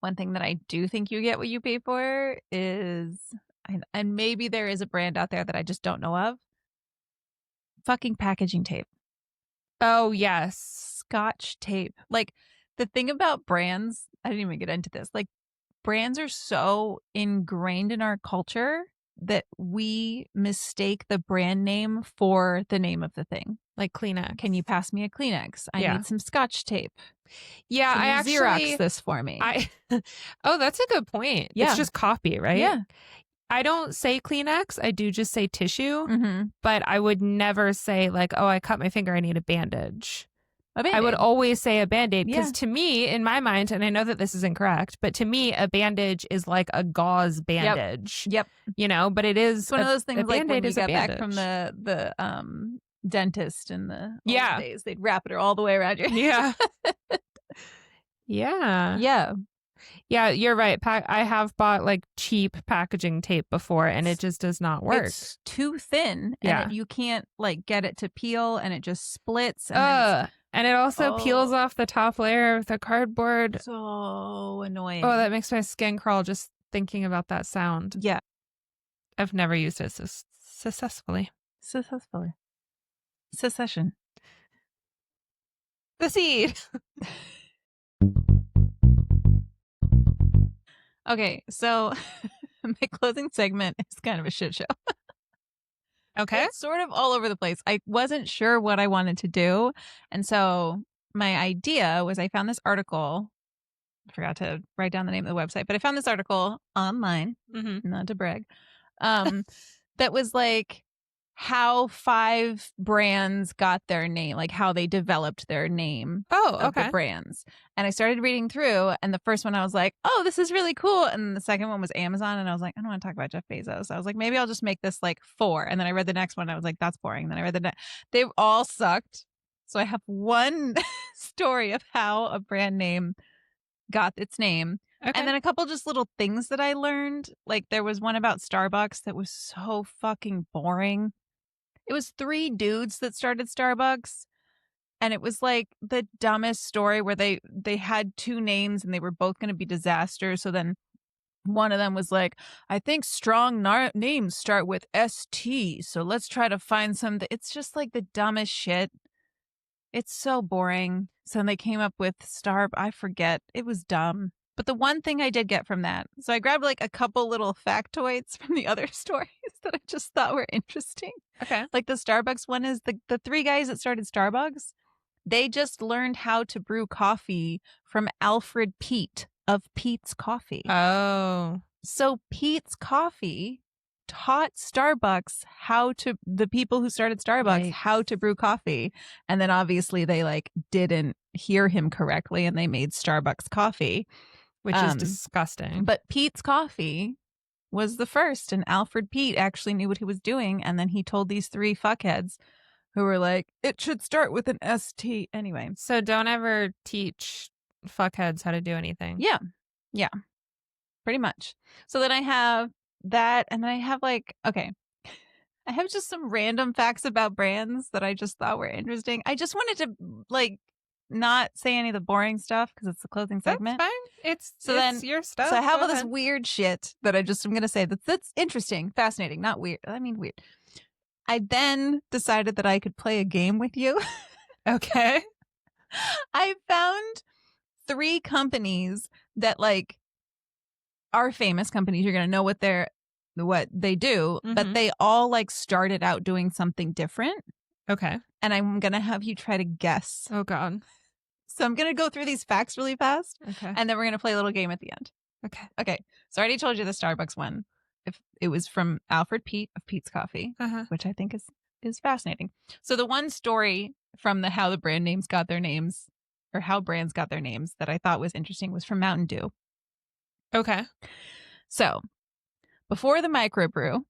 one thing that I do think you get what you pay for is, and maybe there is a brand out there that I just don't know of, fucking packaging tape. Oh, yes. Scotch tape. Like the thing about brands, I didn't even get into this. Like brands are so ingrained in our culture that we mistake the brand name for the name of the thing. Like Kleenex. Can you pass me a Kleenex? I need some Scotch tape. Yeah, Can I you actually Xerox this for me. Oh, that's a good point. Yeah. It's just copy, right? Yeah. I don't say Kleenex. I do just say tissue. Mm-hmm. But I would never say like, oh, I cut my finger. I need a bandage. A Band-Aid. I would always say a Band-Aid because Yeah. to me, in my mind, and I know that this is incorrect, but to me, a bandage is like a gauze bandage. Yep. You know, but it is It's one of those things like when Band-Aid you is a got back from bandage. the dentist in the old Yeah. days, they'd wrap it all the way around your Yeah. Yeah. Yeah. Yeah, you're right. I have bought like cheap packaging tape before and it just does not work. It's too thin and you can't like get it to peel and it just splits. And and it also peels off the top layer of the cardboard. So annoying. Oh, that makes my skin crawl just thinking about that sound. Yeah. I've never used it successfully. Secession. The seed. Okay, so my closing segment is kind of a shit show. Okay. It's sort of all over the place. I wasn't sure what I wanted to do. And so my idea was I found this article. I forgot to write down the name of the website, but I found this article online, not to brag, that was like how 5 brands got their name, like how they developed their name of the brands. And I started reading through, and the first one I was like, oh, this is really cool. And the second one was Amazon, and I was like, I don't want to talk about Jeff Bezos. I was like, maybe I'll just make this like 4. And then I read the next one, and I was like, that's boring. And then I read the next. They've all sucked. So I have one story of how a brand name got its name. Okay. And then a couple just little things that I learned. Like there was one about Starbucks that was so fucking boring. It was 3 dudes that started Starbucks, and it was like the dumbest story where they had 2 names and they were both going to be disasters. So then one of them was like, I think strong names start with ST, so let's try to find some. It's just like the dumbest shit. It's so boring. So they came up with I forget. It was dumb. But the one thing I did get from that, so I grabbed like a couple little factoids from the other stories that I just thought were interesting. Okay. Like the Starbucks one is the 3 guys that started Starbucks, they just learned how to brew coffee from Alfred Peet of Peet's Coffee. Oh. So Peet's Coffee taught Starbucks the people who started Starbucks how to brew coffee. And then obviously they like didn't hear him correctly and they made Starbucks coffee. Which is disgusting. But Peet's Coffee was the first, and Alfred Peet actually knew what he was doing. And then he told these 3 fuckheads who were like, it should start with an ST. Anyway. So don't ever teach fuckheads how to do anything. Yeah. Yeah. Pretty much. So then I have that, and then I have like, okay, I have just some random facts about brands that I just thought were interesting. I just wanted to like not say any of the boring stuff because it's the closing segment. That's fine. It's your stuff. So I have all this weird shit that I'm going to say that's interesting, fascinating, not weird. I mean weird. I then decided that I could play a game with you. Okay. I found 3 companies that like are famous companies. You're going to know what they do, but they all like started out doing something different. Okay. And I'm going to have you try to guess. Oh God. So I'm going to go through these facts really fast. Okay. And then we're going to play a little game at the end. Okay. So I already told you the Starbucks one. If it was from Alfred Peet of Peet's Coffee, which I think is fascinating. So the one story from how the brand names got their names, or how brands got their names, that I thought was interesting was from Mountain Dew. Okay. So before the microbrew,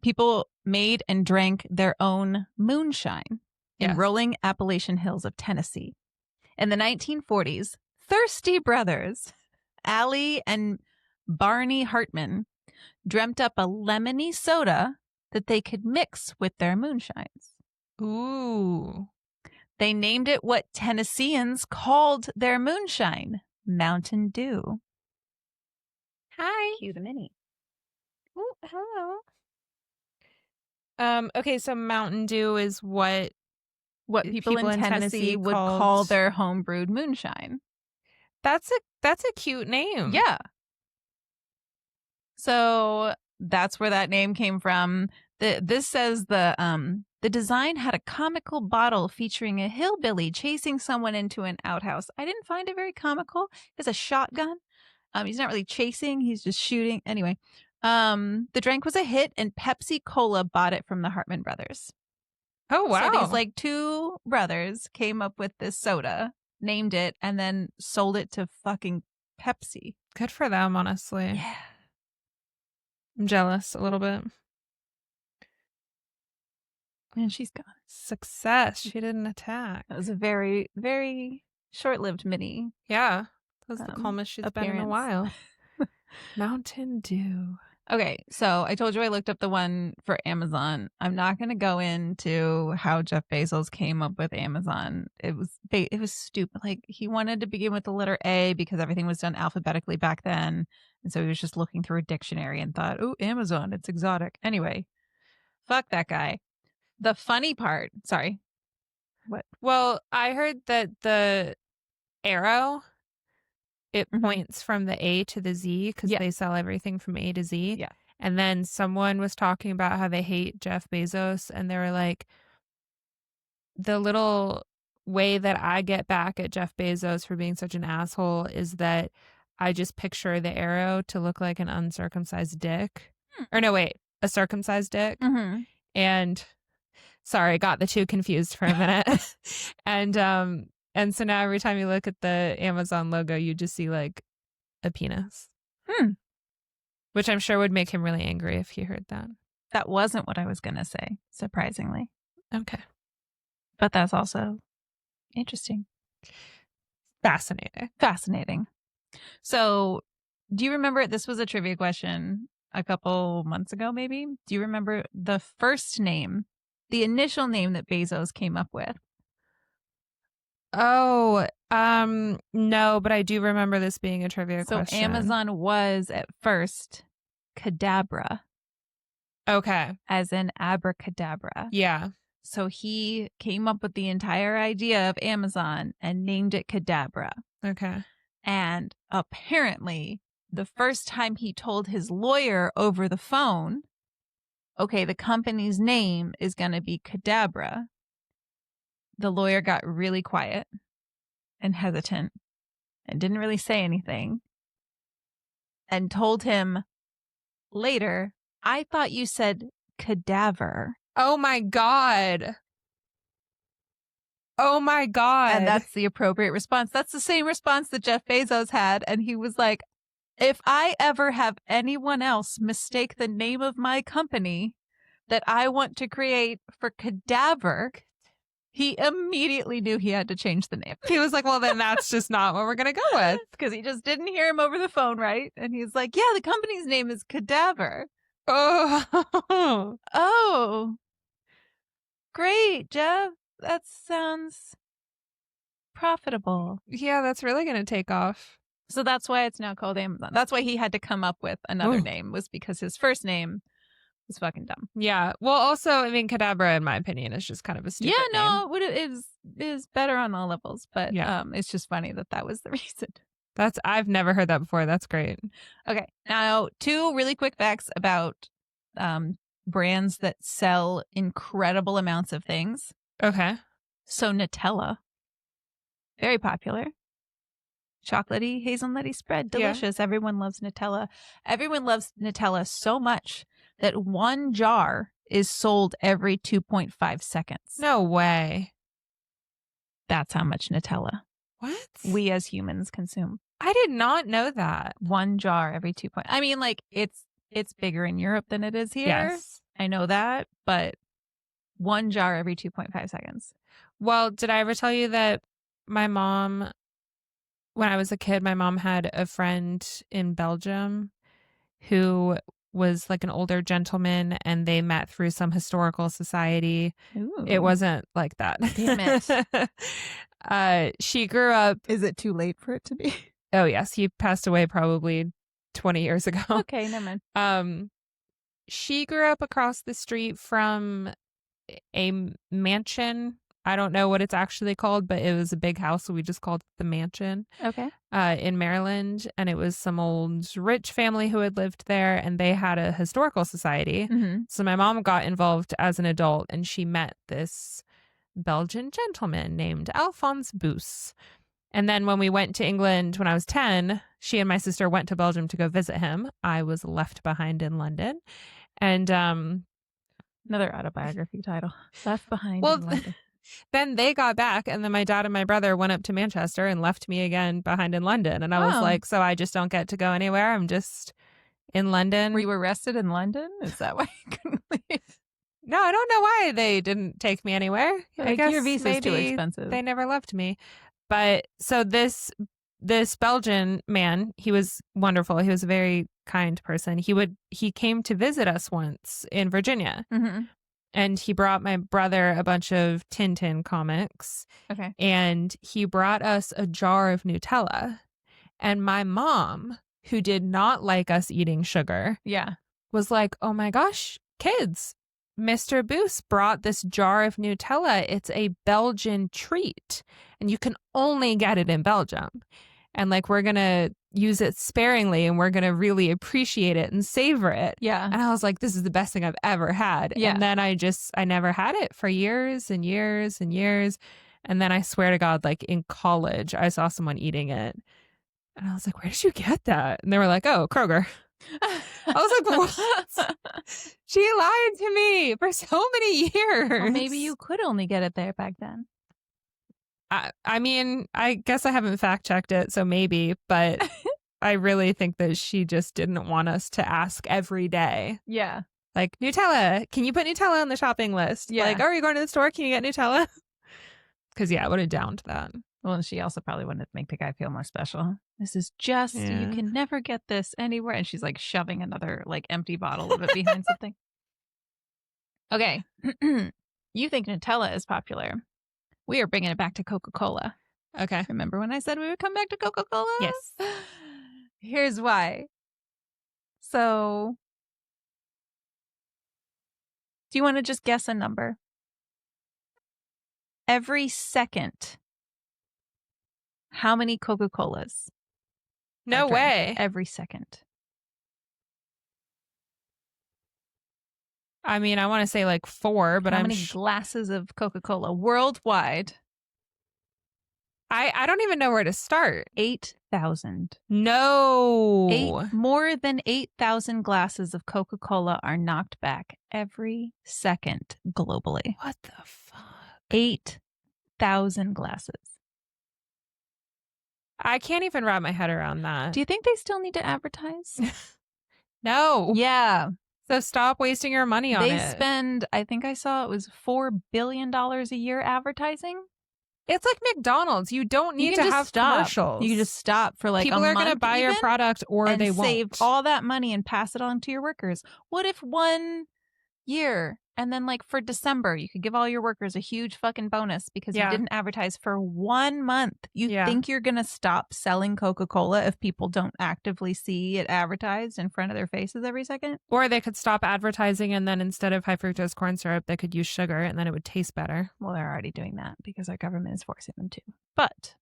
people made and drank their own moonshine in rolling Appalachian hills of Tennessee. In the 1940s, thirsty brothers, Allie and Barney Hartman, dreamt up a lemony soda that they could mix with their moonshines. Ooh. They named it what Tennesseans called their moonshine, Mountain Dew. Hi. Cue the mini. Oh, hello. Okay, so Mountain Dew is what people in Tennessee would call their homebrewed moonshine. That's a cute name. Yeah. So that's where that name came from. This says the design had a comical bottle featuring a hillbilly chasing someone into an outhouse. I didn't find it very comical. He has a shotgun. He's not really chasing. He's just shooting. Anyway, the drink was a hit, and Pepsi Cola bought it from the Hartman brothers. Oh, wow. So these like two brothers came up with this soda, named it, and then sold it to fucking Pepsi. Good for them, honestly. Yeah. I'm jealous a little bit. And she's gone. Success. She didn't attack. That was a very, very short-lived mini. Yeah. That was the calmest she's been in a while. Mountain Dew. Okay, so I told you I looked up the one for Amazon. I'm not going to go into how Jeff Bezos came up with Amazon. It was stupid. Like, he wanted to begin with the letter A because everything was done alphabetically back then. And so he was just looking through a dictionary and thought, "Oh, Amazon, it's exotic." Anyway, fuck that guy. The funny part, sorry. What? Well, I heard that the arrow, it points from the A to the Z because they sell everything from A to Z. Yeah. And then someone was talking about how they hate Jeff Bezos, and they were like, the little way that I get back at Jeff Bezos for being such an asshole is that I just picture the arrow to look like an uncircumcised dick. Or no, wait, a circumcised dick. And sorry, got the two confused for a minute. And so now every time you look at the Amazon logo, you just see like a penis. Which I'm sure would make him really angry if he heard that. That wasn't what I was going to say, surprisingly. Okay. But that's also interesting. Fascinating. So, do you remember, this was a trivia question a couple months ago, maybe? Do you remember the first name, the initial name that Bezos came up with? Oh, no, but I do remember this being a trivia question. So Amazon was at first Cadabra. Okay. As in abracadabra. Yeah. So he came up with the entire idea of Amazon and named it Cadabra. Okay. And apparently, the first time he told his lawyer over the phone, okay, the company's name is going to be Cadabra, the lawyer got really quiet and hesitant and didn't really say anything and told him later, "I thought you said cadaver." Oh my God. Oh my God. And that's the appropriate response. That's the same response that Jeff Bezos had. And he was like, "If I ever have anyone else mistake the name of my company that I want to create for cadaver," he immediately knew he had to change the name. He was like, well, then that's just not what we're going to go with. Because he just didn't hear him over the phone, right? And he's like, "Yeah, the company's name is Cadaver." Oh. Oh. Great, Jeff. That sounds profitable. Yeah, that's really going to take off. So that's why it's now called Amazon. That's why he had to come up with another name, was because his first name was fucking dumb. Yeah. Well, also, I mean, Cadabra, in my opinion, is just kind of a stupid name. It is better on all levels, but it's just funny that was the reason. I've never heard that before. That's great. Okay. Now, two really quick facts about brands that sell incredible amounts of things. Okay. So Nutella, very popular. Chocolatey, hazelnutty spread, delicious. Yeah. Everyone loves Nutella. Everyone loves Nutella so much that one jar is sold every 2.5 seconds. No way. That's how much Nutella we as humans consume. I did not know that. One jar every 2. I mean, like, it's bigger in Europe than it is here. Yes. I know that, but one jar every 2.5 seconds. Well, did I ever tell you that my mom, when I was a kid, my mom had a friend in Belgium who was like an older gentleman, and they met through some historical society. Ooh. It wasn't like that. Damn it. She grew up. Is it too late for it to be? Oh, yes. He passed away probably 20 years ago. Okay, never mind. She grew up across the street from a mansion. I don't know what it's actually called, but it was a big house, so we just called it the mansion. Okay. In Maryland, and it was some old rich family who had lived there, and they had a historical society. Mm-hmm. So my mom got involved as an adult, and she met this Belgian gentleman named Alphonse Boos. And then when we went to England when I was 10, she and my sister went to Belgium to go visit him. I was left behind in London. And Another autobiography title. Left Behind Well, in London. then they got back, and then my dad and my brother went up to Manchester and left me again behind in London. And I was like, so I just don't get to go anywhere? I'm just in London. Were you arrested in London? Is that why you couldn't leave? No, I don't know why they didn't take me anywhere. Like, I guess your visa's maybe too expensive. They never loved me. But so this Belgian man, he was wonderful. He was a very kind person. He came to visit us once in Virginia. Mm-hmm. And he brought my brother a bunch of Tintin comics. Okay. And he brought us a jar of Nutella. And my mom, who did not like us eating sugar, was like, oh my gosh, kids, Mr. Boos brought this jar of Nutella. It's a Belgian treat. And you can only get it in Belgium. And like, we're going to use it sparingly and we're going to really appreciate it and savor it. Yeah. And I was like, this is the best thing I've ever had. Yeah. And then I never had it for years and years and years. And then I swear to God, like in college, I saw someone eating it. And I was like, where did you get that? And they were like, oh, Kroger. I was like, what? She lied to me for so many years. Well, maybe you could only get it there back then. I mean, I guess I haven't fact checked it, so maybe, but I really think that she just didn't want us to ask every day. Yeah. Like, Nutella, can you put Nutella on the shopping list? Yeah. Like, oh, are you going to the store? Can you get Nutella? Because, yeah, I would have downed that. Well, and she also probably wanted to make the guy feel more special. This is just, you can never get this anywhere. And she's like shoving another like empty bottle of it behind something. Okay. You think Nutella is popular. We are bringing it back to Coca-Cola. Okay. Remember when I said we would come back to Coca-Cola? Yes. Here's why. So, do you want to just guess a number? Every second, how many Coca-Colas? No way. Every second. I mean, I want to say like 4, but how many glasses of Coca-Cola worldwide? I don't even know where to start. 8,000. No. More than 8,000 glasses of Coca-Cola are knocked back every second globally. What the fuck? 8,000 glasses. I can't even wrap my head around that. Do you think they still need to advertise? No. Yeah. So stop wasting your money on it. They spend, I think I saw it was $4 billion a year advertising. It's like McDonald's. You don't need to have commercials. You can just stop for like people a are going to buy your product or they won't. Save all that money and pass it on to your workers. What if 1 year and then like for December you could give all your workers a huge fucking bonus because you didn't advertise for 1 month? You think you're going to stop selling Coca-Cola if people don't actively see it advertised in front of their faces every second? Or they could stop advertising and then instead of high fructose corn syrup, they could use sugar and then it would taste better. Well, they're already doing that because our government is forcing them to. But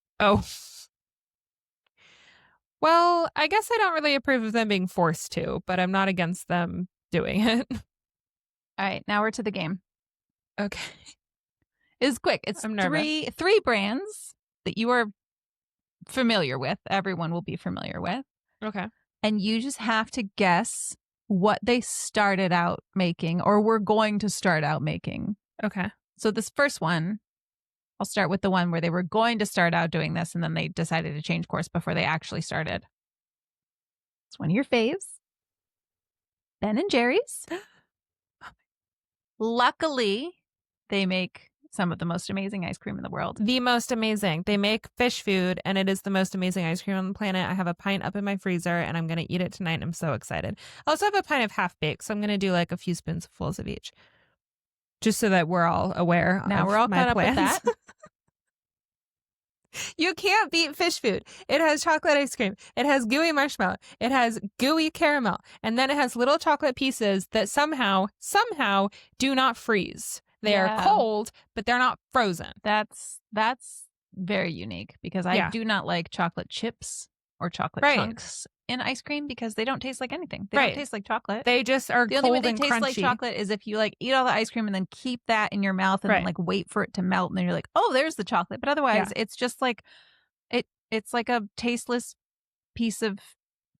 well, I guess I don't really approve of them being forced to, but I'm not against them doing it. All right, now we're to the game. Okay. It's quick. It's three brands that you are familiar with. Everyone will be familiar with. Okay. And you just have to guess what they started out making or were going to start out making. Okay. So this first one, I'll start with the one where they were going to start out doing this and then they decided to change course before they actually started. It's one of your faves. Ben & Jerry's. Luckily, they make some of the most amazing ice cream in the world. The most amazing. They make fish food, and it is the most amazing ice cream on the planet. I have a pint up in my freezer, and I'm going to eat it tonight. I'm so excited. I also have a pint of half-baked, so I'm going to do like a few spoonfuls of each. Just so that we're all aware now of we're all my caught plans. up with that. You can't beat fish food. It has chocolate ice cream. It has gooey marshmallow. It has gooey caramel. And then it has little chocolate pieces that somehow do not freeze. They are cold, but they're not frozen. That's very unique because I do not like chocolate chips or chocolate chunks in ice cream because they don't taste like anything. They don't taste like chocolate. They just are the cold only way they and taste crunchy. like chocolate is if you like eat all the ice cream and then keep that in your mouth and then like wait for it to melt and then you're like, oh, there's the chocolate. But otherwise, it's just like it's like a tasteless piece of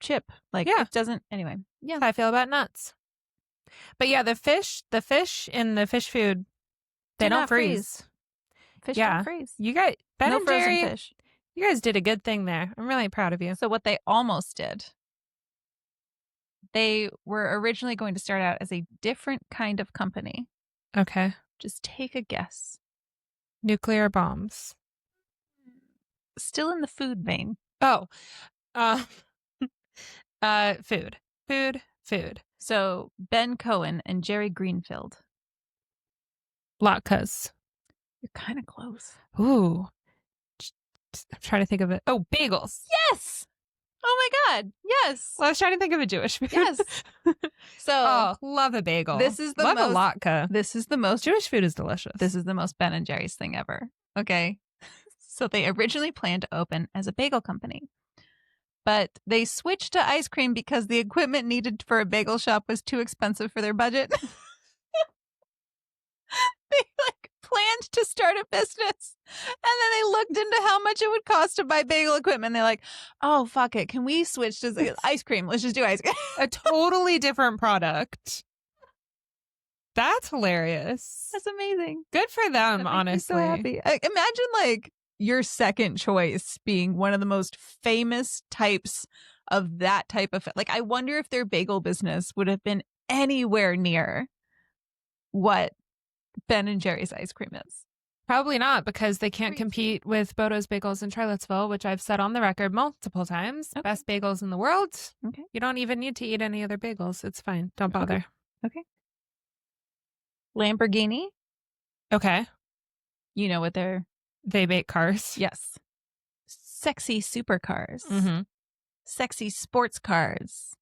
chip. Like it doesn't. Anyway, yeah, I feel about nuts. But yeah, the fish in the fish food, they don't freeze. Fish Yeah. don't freeze. You guys, Ben No and frozen Jerry, fish. you guys did a good thing there. I'm really proud of you. So what they almost did, they were originally going to start out as a different kind of company. Okay. Just take a guess. Nuclear bombs. Still in the food vein. Oh. Food. Food. So Ben Cohen and Jerry Greenfield. Latkes. You're kind of close. Ooh. I'm trying to think of it. Oh, bagels. Yes. Oh my God. Yes. Well, I was trying to think of a Jewish food. Yes. So love a bagel. This is the love most, a latke. This is the most Jewish food is delicious. This is the most Ben and Jerry's thing ever. Okay. So they originally planned to open as a bagel company, but they switched to ice cream because the equipment needed for a bagel shop was too expensive for their budget. They planned to start a business, and then they looked into how much it would cost to buy bagel equipment. They're like, oh, fuck it. Can we switch to ice cream? Let's just do ice cream. A totally different product. That's hilarious. That's amazing. Good for them, honestly. So happy. Imagine your second choice being one of the most famous types of that type of I wonder if their bagel business would have been anywhere near what Ben and Jerry's ice cream is. Probably not, because they can't compete with Bodo's Bagels in Charlottesville, which I've said on the record multiple times. Okay. Best bagels in the world. Okay. You don't even need to eat any other bagels. It's fine. Don't bother. Okay. Lamborghini. Okay. You know what they make cars. Yes. Sexy supercars. Mm-hmm. Sexy sports cars.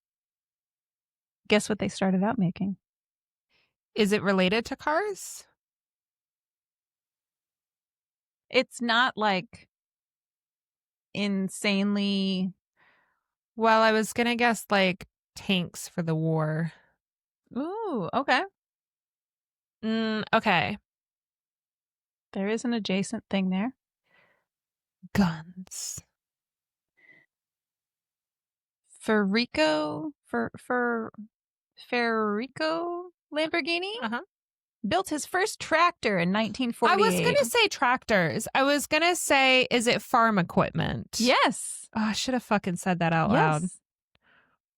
Guess what they started out making? Is it related to cars? It's not insanely. Well, I was going to guess tanks for the war. Ooh, okay. Okay. There is an adjacent thing there. Guns. Ferrico Lamborghini built his first tractor in 1948. I was going to say tractors. I was going to say, is it farm equipment? Yes. Oh, I should have fucking said that out loud.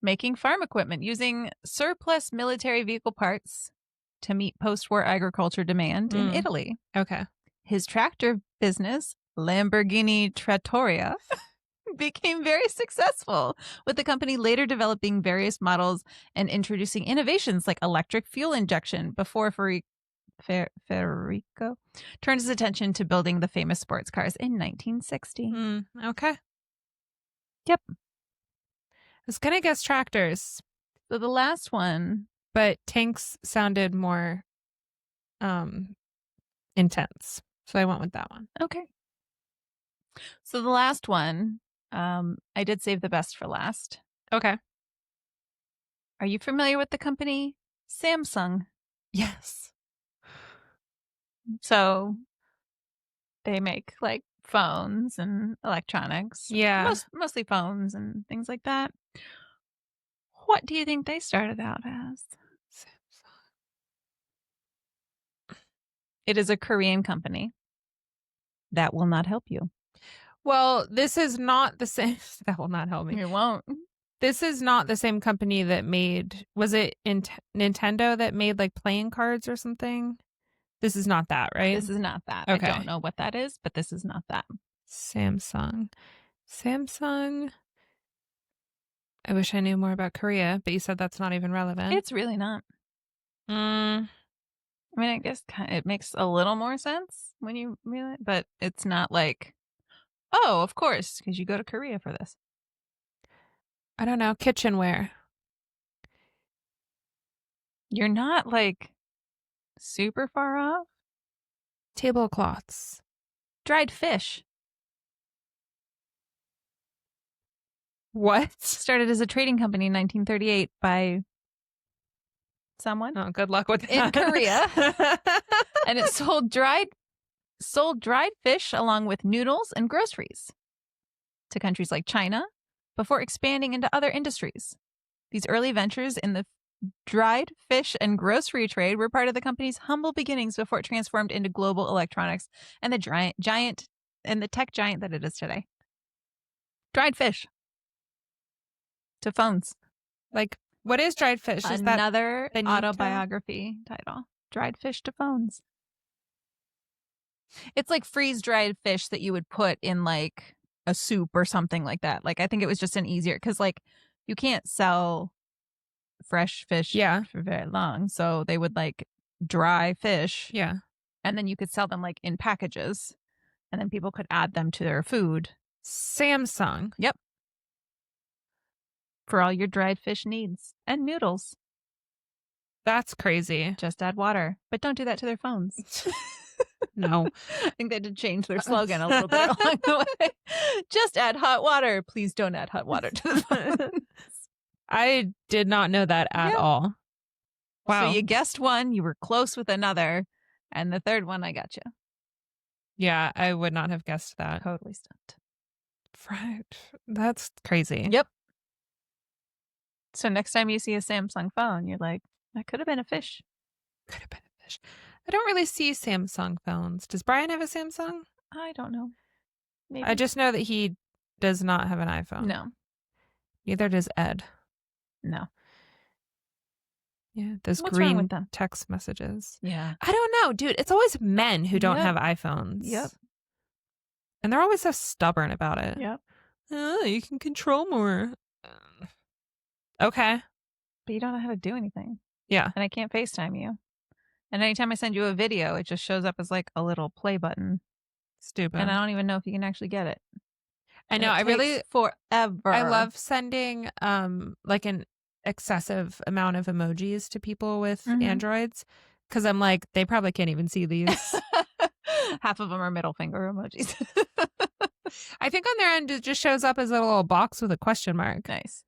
Making farm equipment using surplus military vehicle parts to meet post-war agriculture demand in Italy. Okay. His tractor business, Lamborghini Trattoria, became very successful, with the company later developing various models and introducing innovations like electric fuel injection before Ferrico turned his attention to building the famous sports cars in 1960. Okay. Yep. I was going to guess tractors. So the last one. But tanks sounded more intense. So I went with that one. Okay. So the last one, I did save the best for last. Okay. Are you familiar with the company Samsung? Yes. So they make phones and electronics. Yeah. Mostly phones and things like that. What do you think they started out as? Samsung. It is a Korean company. That will not help you. Well, this is not the same. That will not help me. It won't. This is not the same company that made, was it Nintendo that made playing cards or something? This is not that, right? This is not that. Okay. I don't know what that is, but this is not that. Samsung. I wish I knew more about Korea, but you said that's not even relevant. It's really not. I mean, I guess it makes a little more sense when you realize, but it's not oh, of course, because you go to Korea for this. I don't know. Kitchenware. You're not super far off. Tablecloths. Dried fish. What? Started as a trading company in 1938 by someone. Oh, good luck with that. In Korea. And it sold dried fish along with noodles and groceries to countries like China before expanding into other industries. These early ventures in the dried fish and grocery trade were part of the company's humble beginnings before it transformed into global electronics and the tech giant that it is today. Dried fish to phones. Like, what is dried fish? Is that another Benito? autobiography title? Dried fish to phones. It's like freeze-dried fish that you would put in like a soup or something like that. Like, I think it was just an easier, because like you can't sell fresh fish for very long, so they would like dry fish, and then you could sell them like in packages, and then people could add them to their food. Samsung. Yep. For all your dried fish needs and noodles. That's crazy. Just add water, but don't do that to their phones. No. I think they did change their slogan a little bit along the way. Just add hot water. Please don't add hot water to the phones. I did not know that at all. Wow. So you guessed one, you were close with another, and the third one I got you. Yeah, I would not have guessed that. Totally stumped. Right. That's crazy. Yep. So next time you see a Samsung phone, you're like, that could have been a fish. Could have been a fish. I don't really see Samsung phones. Does Brian have a Samsung? I don't know. Maybe. I just know that he does not have an iPhone. No. Neither does Ed. No. Yeah, those What's wrong green with them? text messages. Yeah. I don't know, dude. It's always men who don't have iPhones. Yep. And they're always so stubborn about it. Yep. Oh, you can control more. Okay. But you don't know how to do anything. Yeah. And I can't FaceTime you. And anytime I send you a video, it just shows up as like a little play button. Stupid. And I don't even know if you can actually get it. I know. I really forever. I love sending like an excessive amount of emojis to people with Androids, because I'm like, they probably can't even see these. Half of them are middle finger emojis. I think on their end it just shows up as a little box with a question mark. Nice.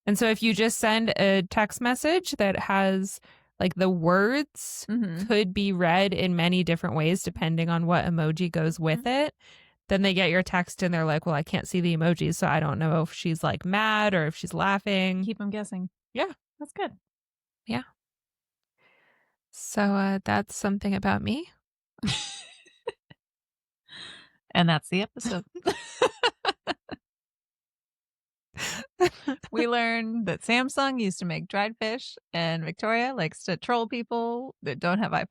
And so if you just send a text message that has like the words could be read in many different ways depending on what emoji goes with it, then they get your text and they're like, well, I can't see the emojis, so I don't know if she's like mad or if she's laughing. Keep them guessing. Yeah. That's good. Yeah. So that's something about me. And that's the episode. We learned that Samsung used to make dried fish, and Victoria likes to troll people that don't have iPhones.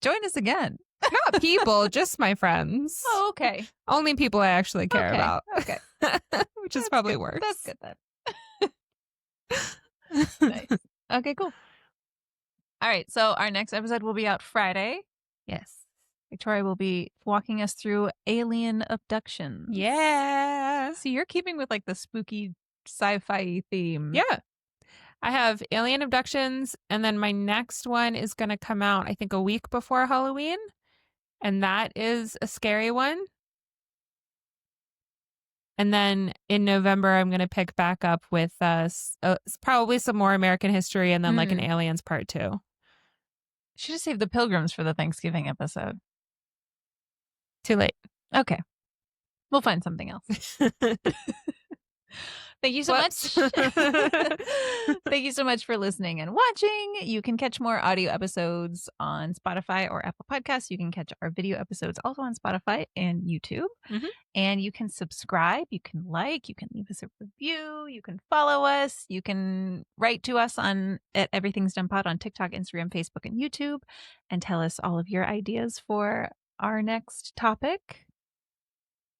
Join us again. Not people, just my friends. Oh, okay. Only people I actually care about. Okay. Which is probably good. worse. That's good then. Nice. Okay, cool. All right. So our next episode will be out Friday. Yes. Victoria will be walking us through alien abductions. Yeah. So you're keeping with like the spooky sci-fi theme. Yeah. I have alien abductions, and then my next one is going to come out, I think, a week before Halloween. And that is a scary one. And then in November, I'm going to pick back up with probably some more American history, and then like an aliens part 2. Should have saved the Pilgrims for the Thanksgiving episode. Too late. Okay. We'll find something else. Thank you so much. Thank you so much for listening and watching. You can catch more audio episodes on Spotify or Apple Podcasts. You can catch our video episodes also on Spotify and YouTube. And you can subscribe. You can like. You can leave us a review. You can follow us. You can write to us at Everything's Done Pod on TikTok, Instagram, Facebook, and YouTube, and tell us all of your ideas for our next topic.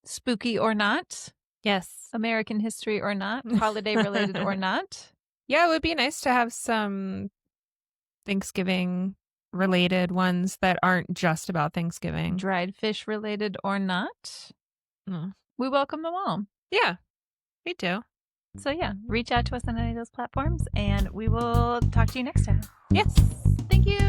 Spooky or not. Yes. American history or not. Holiday related or not. Yeah, it would be nice to have some Thanksgiving related ones that aren't just about Thanksgiving. Dried fish related or not. We welcome them all. Yeah, me too. So yeah, reach out to us on any of those platforms and we will talk to you next time. Yes. Thank you.